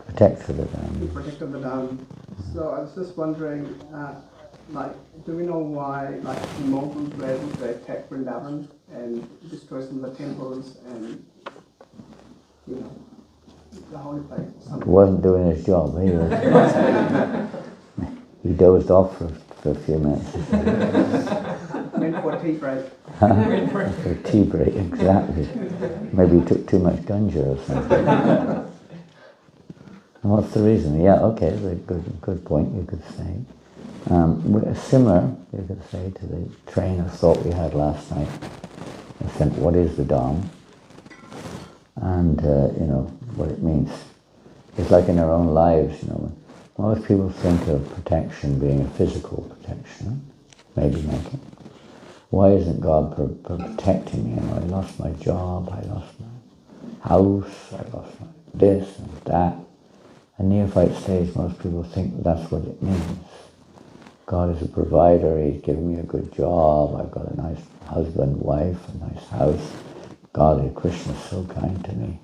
Protector of the dam. The protector of the dam. So I was just wondering, do we know why, the Mongols were able to attack Vrindavan and destroy some of the temples and, the holy place? He wasn't doing his job. He dozed off for a few minutes. Meant for a tea break. For a tea break, exactly. Maybe he took too much ganja or something. And what's the reason? Yeah, okay, very good point, you could say. Similar, you could say, to the train of thought we had last night. What is the Dham? And, what it means. It's like in our own lives, most people think of protection being a physical protection, maybe making. Why isn't God protecting me? I lost my job, I lost my house, I lost my this and that. And neophyte stage, most people think that's what it means. God is a provider, He's given me a good job, I've got a nice husband, wife, a nice house. God, Krishna is so kind to me.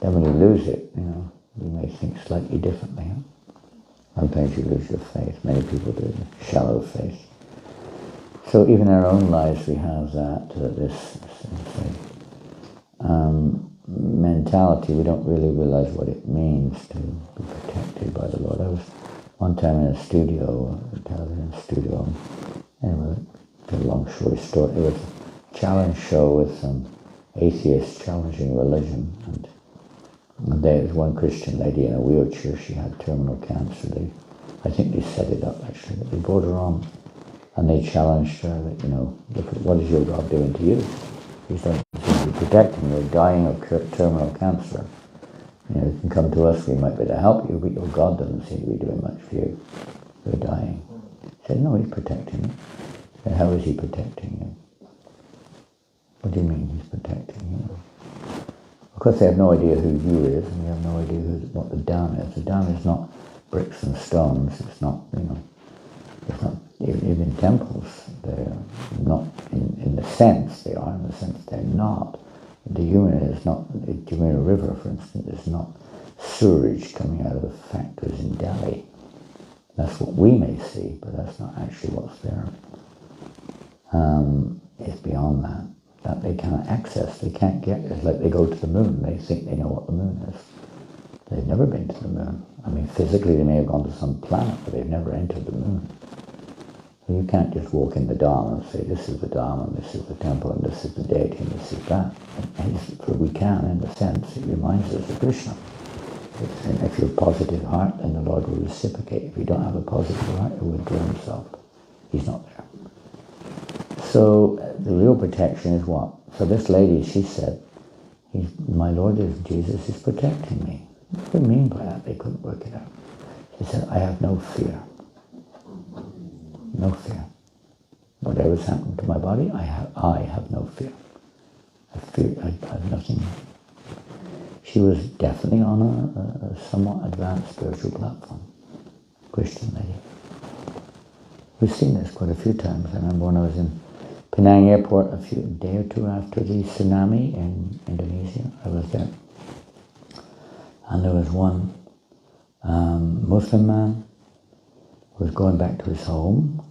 Then when you lose it, you may think slightly differently. Sometimes you lose your faith. Many people do, shallow faith. So even in our own lives we have this mentality. We don't really realize what it means to be protected by the Lord. I was one time in a television studio, anyway, to a long story short, it was a challenge show with some atheists challenging religion, and there was one Christian lady in a wheelchair. She had terminal cancer. I think they set it up actually, but they brought her on and they challenged her that, look at what is your God doing to you? He's not protecting you. You're dying of terminal cancer. You can come to us, we might be able to help you, but your God doesn't seem to be doing much for you. You're dying. He said, no, He's protecting you. And how is He protecting you? What do you mean He's protecting you? Of course, they have no idea who you is, and they have no idea what the Dham is. The Dham is not bricks and stones. It's not, it's not even temples. They're not in the sense they are. In the sense they're not. The Yamuna is not. The Yamuna River, for instance, is not sewage coming out of the factories in Delhi. That's what we may see, but that's not actually what's there. It's beyond that. That they cannot access, they can't get. It's like they go to the moon, they think they know what the moon is. They've never been to the moon. Physically they may have gone to some planet, but they've never entered the moon. So you can't just walk in the Dham and say, this is the Dham, and this is the temple, and this is the deity, and this is that. For we can, in the sense, it reminds us of Krishna. If you're a positive heart, then the Lord will reciprocate. If you don't have a positive heart, He will withdraw Himself. He's not there. So the real protection is what? So this lady, she said, my Lord Jesus is protecting me. What do you mean by that? They couldn't work it out. She said, I have no fear. No fear. Whatever's happened to my body, I have no fear. I have nothing. She was definitely on a somewhat advanced spiritual platform. Christian lady. We've seen this quite a few times. I remember when I was in Penang Airport a day or two after the tsunami in Indonesia. I was there. And there was one Muslim man who was going back to his home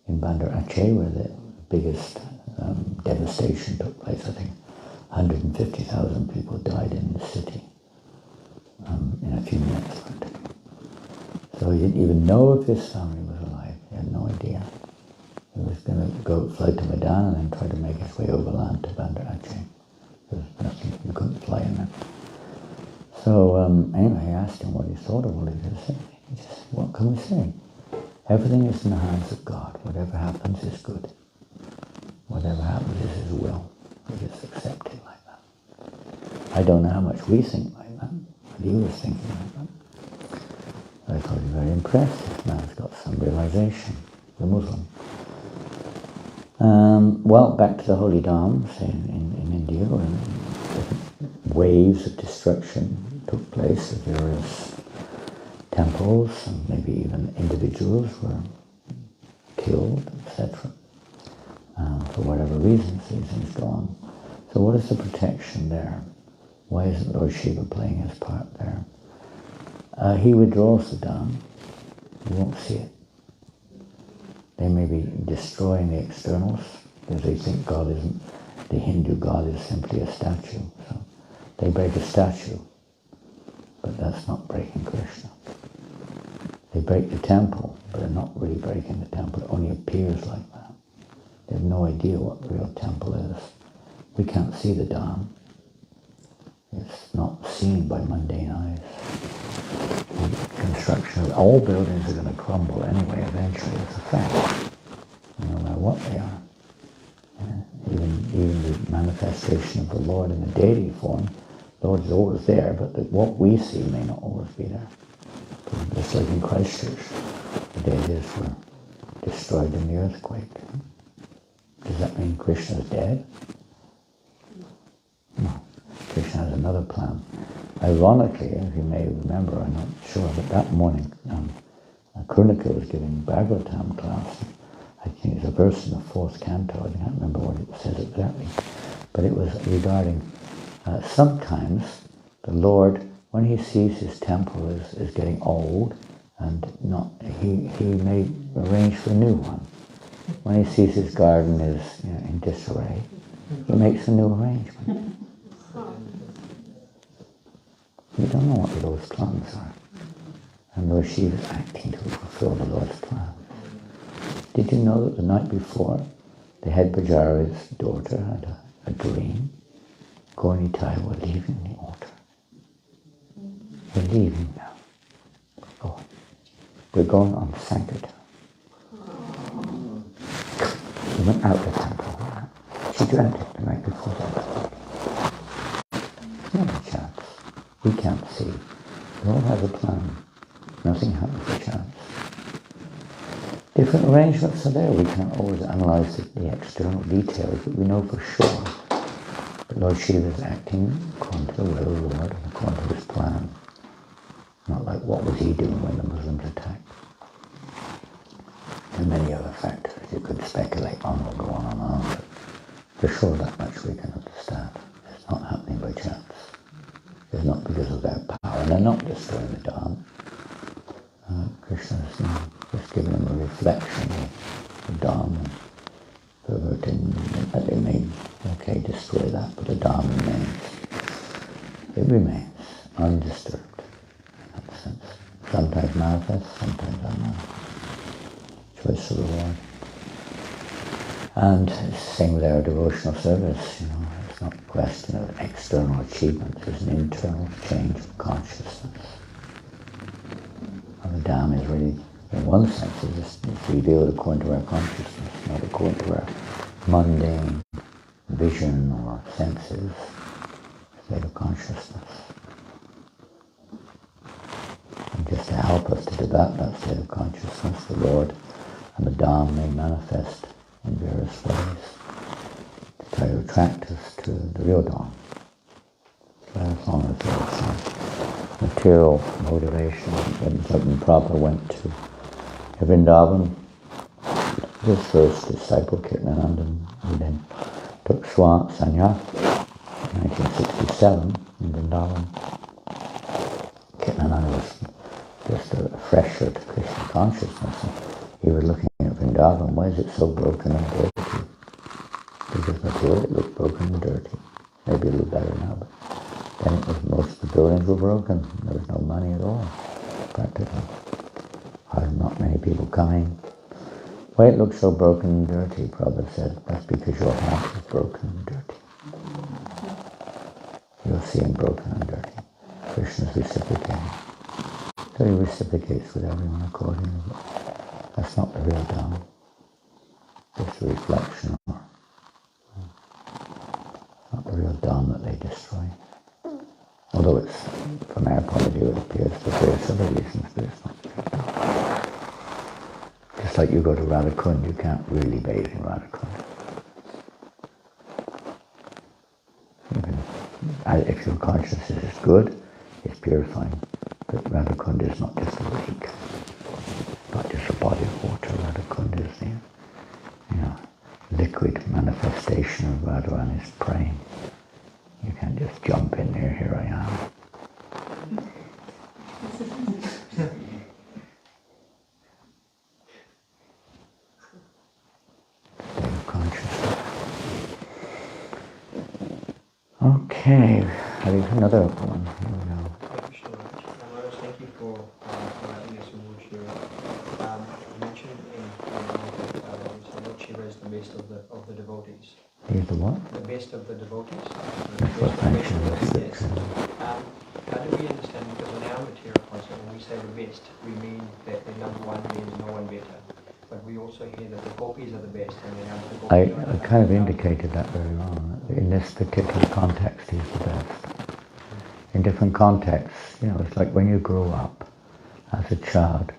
in Banda Aceh, where the biggest devastation took place. I think 150,000 people died in the city in a few minutes. So he didn't even know if his family was alive. He had no idea. He was going to fly to Medan and then try to make his way overland to Banda Aceh. There was nothing, you couldn't fly in there. So anyway, I asked him what he thought of what he just said. He just said, what can we say? Everything is in the hands of God. Whatever happens is good. Whatever happens is His will. We just accept it like that. I don't know how much we think like that, but he was thinking like that. I thought he was very impressed. This man's got some realization. The Muslim. Well, back to the Holy Dhams in India, when different waves of destruction took place of various temples, and maybe even individuals were killed, etc. For whatever reasons, these things go on. So what is the protection there? Why isn't Lord Shiva playing his part there? He withdraws the Dham. You won't see it. They may be destroying the externals because they think God isn't, the Hindu God is simply a statue. So they break a statue, but that's not breaking Krishna. They break the temple, but they're not really breaking the temple. It only appears like that. They have no idea what the real temple is. We can't see the Dham. It's not seen by mundane eyes. The construction of all buildings are going to crumble anyway, eventually. It's a fact, no matter what they are. Even the manifestation of the Lord in the deity form, the Lord is always there, but what we see may not always be there. Just like in Christchurch, the deities were destroyed in the earthquake. Does that mean Krishna is dead? No. Krishna has another plan. Ironically, as you may remember, I'm not sure, but that morning, Kurnika was giving Bhagavatam class. I think it's a verse in the 4th canto. I can't remember what it says exactly. But it was regarding sometimes the Lord, when he sees his temple is getting old, and he may arrange for a new one. When he sees his garden is in disarray, he makes a new arrangement. We don't know what the Lord's plans are. And Lord Shiva is acting to fulfill the Lord's plan. Did you know that the night before, the head Pujari's daughter had a dream? Gaurnitai were leaving the altar. We're leaving now. Oh, we're going on Sankirtan. She went out the temple. She dreamt it the night before that. Not a chance. We can't see. The Lord has a plan. Nothing happens by chance. Different arrangements are there. We can't always analyze the external details, but we know for sure that Lord Shiva is acting according to the will of the Lord and according to his plan. Not like what was he doing when the Muslims attacked. And many other factors you could speculate on or go on and on, but for sure that much we can understand. It's not happening by chance. It's not because of their power. And they're not destroying the Dham. Krishna is just giving them a reflection of the Dham and perverting that they may, destroy that, but the Dham remains. It remains undisturbed in that sense. Sometimes manifest, sometimes unmanifest. Choice of the Lord. And same with our devotional service, it's It's not a question of external achievements, it's an internal change of consciousness. And the Dhamma is really, in one sense, it's revealed according to our consciousness, not according to our mundane vision or senses, state of consciousness. And just to help us to develop that state of consciousness, the Lord and the Dhamma may manifest in various ways to try to attract us to the real Dhamma. So as long as there's some material motivation. When Prabhupada went to Vrindavan, his first disciple, Kirtanananda, who then took Sanya in 1967 in Vrindavan. Kirtanananda was just a fresher to Krishna consciousness. He was looking at Vrindavan, why is it so broken and dirty? Because materially it looked broken and dirty. Maybe a little better now, but then it was, most of the buildings were broken. There was no money at all, practically. Not many people coming. Why it looks so broken and dirty, Prabhupada said, that's because your heart is broken and dirty. You're seeing broken and dirty. Krishna's reciprocating. So he reciprocates with everyone accordingly. That's not the real Dhamma. It's a reflection, or not the real Dhamma that they destroy. Although it's, from our point of view, it appears for various other reasons, but it's not. Just like you go to Radhakund, you can't really bathe in Radhakund. If your consciousness is good, it's purifying. But Radhakund is not just a lake, not just a body of water. Radhakund is the liquid manifestation of Radharani's praying. You can't just jump in there, here I am. State of consciousness. Okay, I think another one. Here we go. Thank you so much. Maharaj, thank you for letting us know here. You mentioned in Lord Shiva is the best of the devotees. Here's the what? The best of the devotees. That's what mentioned in the Yes. How do we understand, because in our material concept, when we say the best, we mean that the number one means no one better. But we also hear that the gopis are the best, and then the gopis I kind of indicated that very wrong. In this particular context, he's the best. In different contexts, it's like when you grow up as a child,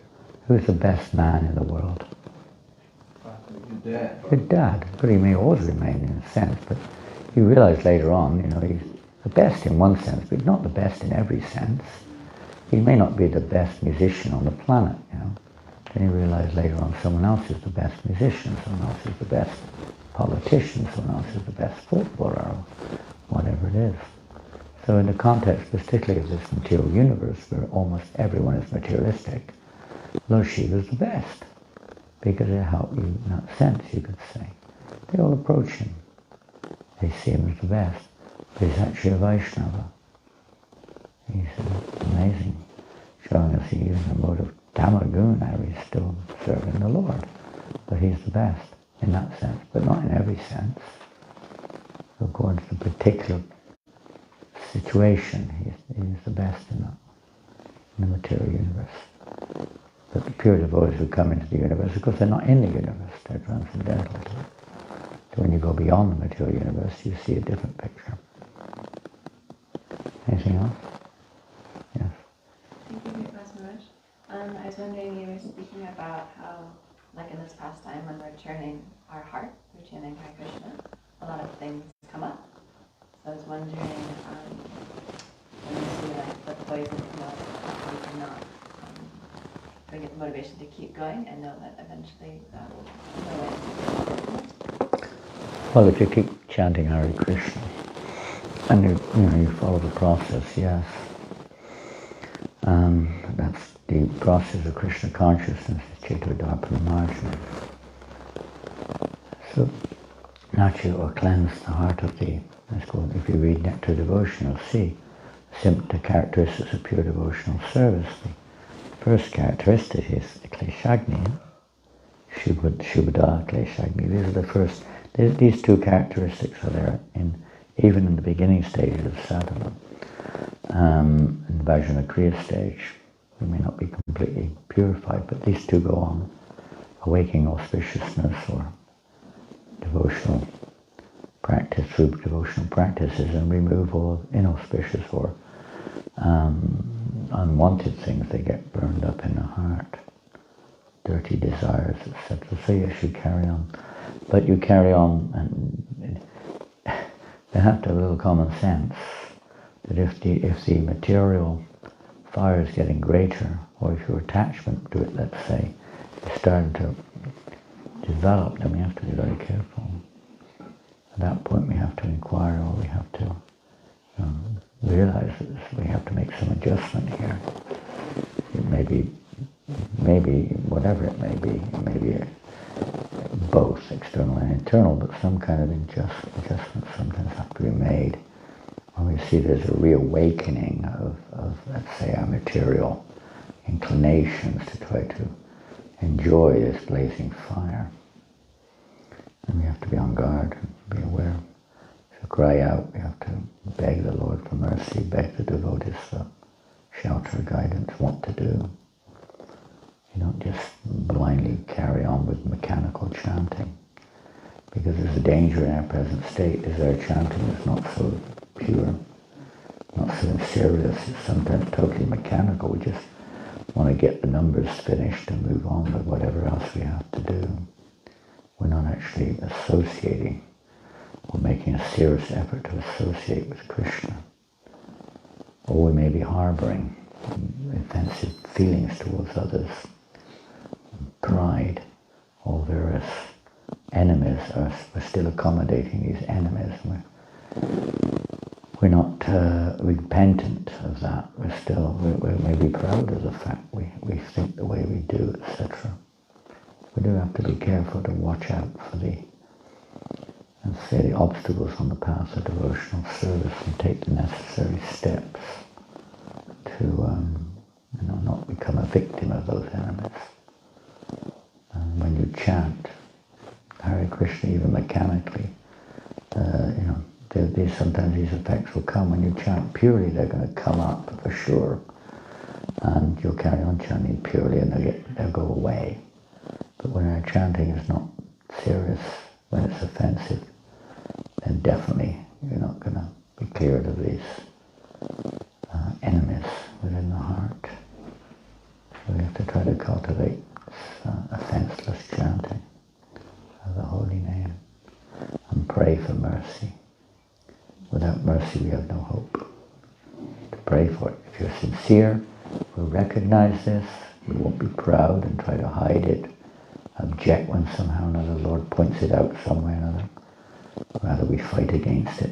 who's the best man in the world? Your dad. But he may always remain in a sense, but you realize later on, he's the best in one sense, but not the best in every sense. He may not be the best musician on the planet, Then you realize later on someone else is the best musician, someone else is the best politician, someone else is the best footballer, or whatever it is. So in the context, particularly of this material universe, where almost everyone is materialistic, Lord Shiva is the best, because it helped you in that sense, you could say. They all approach him. They see him as the best, but he's actually a Vaishnava. He's amazing, showing us even the mode of Tamagun, how he's still serving the Lord. But he's the best in that sense, but not in every sense. So according to the particular situation, he's the best in the material universe. But the pure devotees who come into the universe, of course they're not in the universe, they're transcendental to it. So when you go beyond the material universe, you see a different picture. Anything else? Yes. Thank you, Maharaj. I was wondering, you were speaking about how, like in this pastime, when we're turning our heart, we're chanting Hare Krishna, a lot of things come up. So I was wondering, when you see like the poison come up, we cannot get the motivation to keep going and know that eventually that will go away. Well, if you keep chanting Hare Krishna, and you follow the process, yes. That's the process of Krishna consciousness, Cetodharpana Marjana. So, naturally it will cleanse the heart of the, if you read Nectar Devotion, you'll see the characteristics of pure devotional service. The first characteristic is Kleshagni, Shubhada, Kleshagni. These are the first, these two characteristics are there in even in the beginning stages of sadhana, in the Vajrayana Kriya stage, we may not be completely purified, but these two go on, awakening auspiciousness or devotional practice through devotional practices, and remove all inauspicious or unwanted things. They get burned up in the heart, dirty desires, etc. So yes, you carry on, but you carry on, and you have to have a little common sense that if the material fire is getting greater, or if your attachment to it, let's say, is starting to develop, then we have to be very careful. At that point we have to inquire, or we have to realize that we have to make some adjustment here. It may be whatever it may be both external and internal, but some kind of adjustment sometimes have to be made. When we see there's a reawakening of let's say, our material inclinations to try to enjoy this blazing fire. And we have to be on guard and be aware. To cry out, we have to beg the Lord for mercy, beg the devotees for shelter, guidance, what to do. You don't just blindly carry on with mechanical chanting, because there's a danger in our present state is our chanting is not so pure, not so serious, it's sometimes totally mechanical. We just want to get the numbers finished and move on with whatever else we have to do. We're not actually associating or making a serious effort to associate with Krishna. Or we may be harboring offensive feelings towards others, pride, all various enemies. We're still accommodating these enemies. We're not repentant of that. We may be proud of the fact we think the way we do, etc. We do have to be careful to watch out for the obstacles on the path of devotional service, and take the necessary steps to not become a victim of those enemies. And when you chant Hare Krishna, even mechanically, sometimes these effects will come. When you chant purely, they're going to come up for sure, and you'll carry on chanting purely, and they'll go away. But when our chanting is not serious, when it's offensive, then definitely you're not going to be cleared of these enemies within the heart. So we have to try to cultivate offenseless chanting of the holy name, and pray for mercy. Without mercy we have no hope. To pray for it. If you're sincere, we'll recognize this, we won't be proud and try to hide it, object when somehow or another the Lord points it out somewhere or another. Rather we fight against it.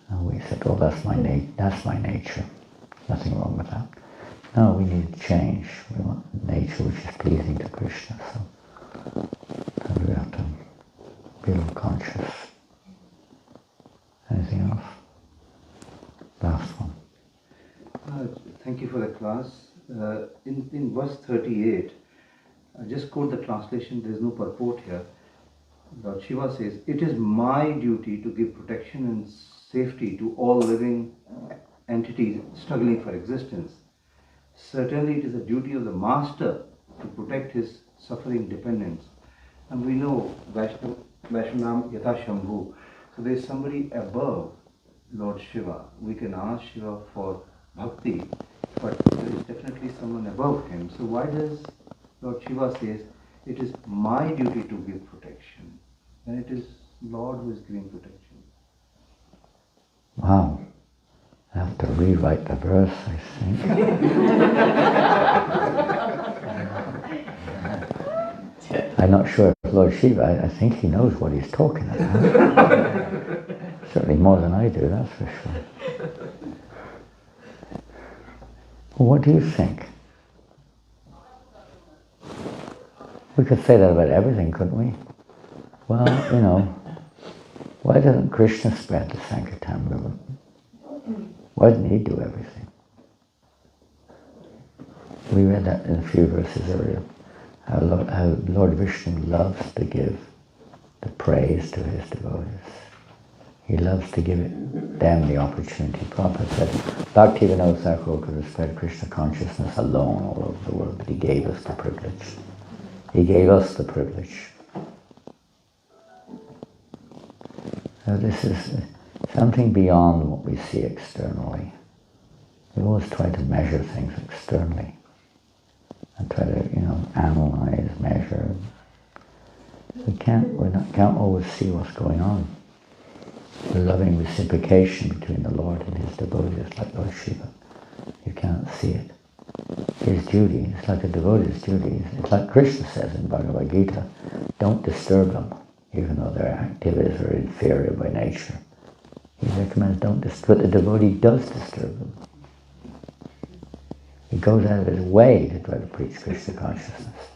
And we said, oh, that's my nature. Nothing wrong with that. No, we need to change. We want nature which is pleasing to Krishna. So we have to be a little conscious. Anything else? Last one. Thank you for the class. In verse 38, I just quote the translation, there is no purport here. Lord Shiva says, "It is my duty to give protection and safety to all living entities struggling for existence. Certainly it is the duty of the master to protect his suffering dependents." And we know Vaishnam Yatha Shambhu. So there is somebody above Lord Shiva. We can ask Shiva for bhakti, but there is definitely someone above him. So why does Lord Shiva says, it is my duty to give protection, and it is Lord who is giving protection? Wow. I have to rewrite the verse, I think. I'm not sure if Lord Shiva, I think he knows what he's talking about. Certainly more than I do, that's for sure. Well, what do you think? We could say that about everything, couldn't we? Well, why doesn't Krishna spread the Sankirtan movement? Why didn't he do everything? We read that in a few verses earlier, how Lord Vishnu loves to give the praise to his devotees. He loves to give them the opportunity. Prabhupada said, Bhakti Vinod Thakur could have spread Krishna consciousness alone all over the world, but he gave us the privilege. He gave us the privilege. So this is something beyond what we see externally. We always try to measure things externally and try to, analyze, measure. We can't always see what's going on. The loving reciprocation between the Lord and his devotees, like Lord Shiva. You can't see it. His duty, it's like a devotee's duty. It's like Krishna says in Bhagavad Gita, don't disturb them, even though their activities are inferior by nature. He recommends don't disturb, but the devotee does disturb them. He goes out of his way to try to preach Krishna consciousness,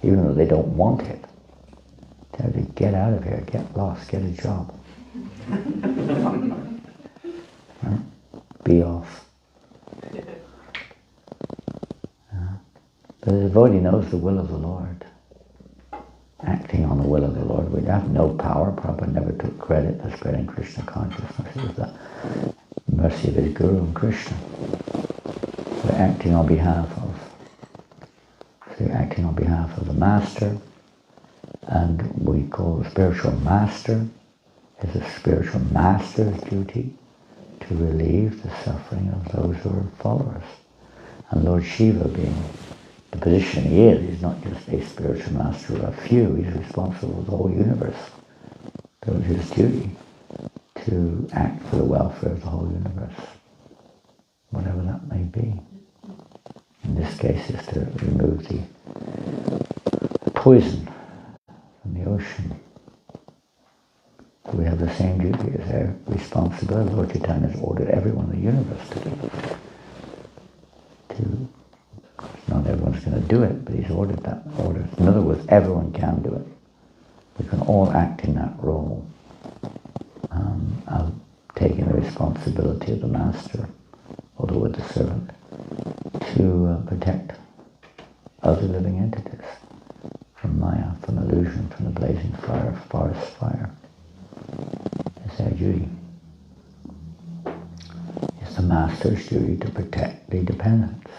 even though they don't want it. Tell them to get out of here, get lost, get a job. Right? Be off. But the devotee knows the will of the Lord. Acting on the will of the Lord. We have no power. Prabhupada never took credit for spreading Krishna consciousness. It was the mercy of his Guru and Krishna. We're acting on behalf of. So you're acting on behalf of the Master, and we call the spiritual Master. It's a spiritual Master's duty to relieve the suffering of those who are followers. And Lord Shiva, being the position he is, he's not just a spiritual master of a few, he's responsible for the whole universe. So it's his duty to act for the welfare of the whole universe, whatever that may be. In this case, is to remove the poison from the ocean. We have the same duty as our responsibility. Lord Chaitanya has ordered everyone in the universe to do it. Not everyone's going to do it, but he's ordered that order. In other words, everyone can do it. We can all act in that role of taking the responsibility of the Master, or the word the servant, to protect other living entities from Maya, from illusion, from the blazing fire, forest fire. It's our duty. It's the Master's duty to protect the dependents.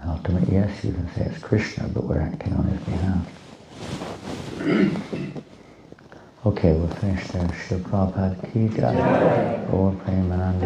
Ultimately, yes, you can say it's Krishna, but we're acting on his behalf. Okay, we'll finish there. Srila Prabhupada ki jai. Gaur Premanandi.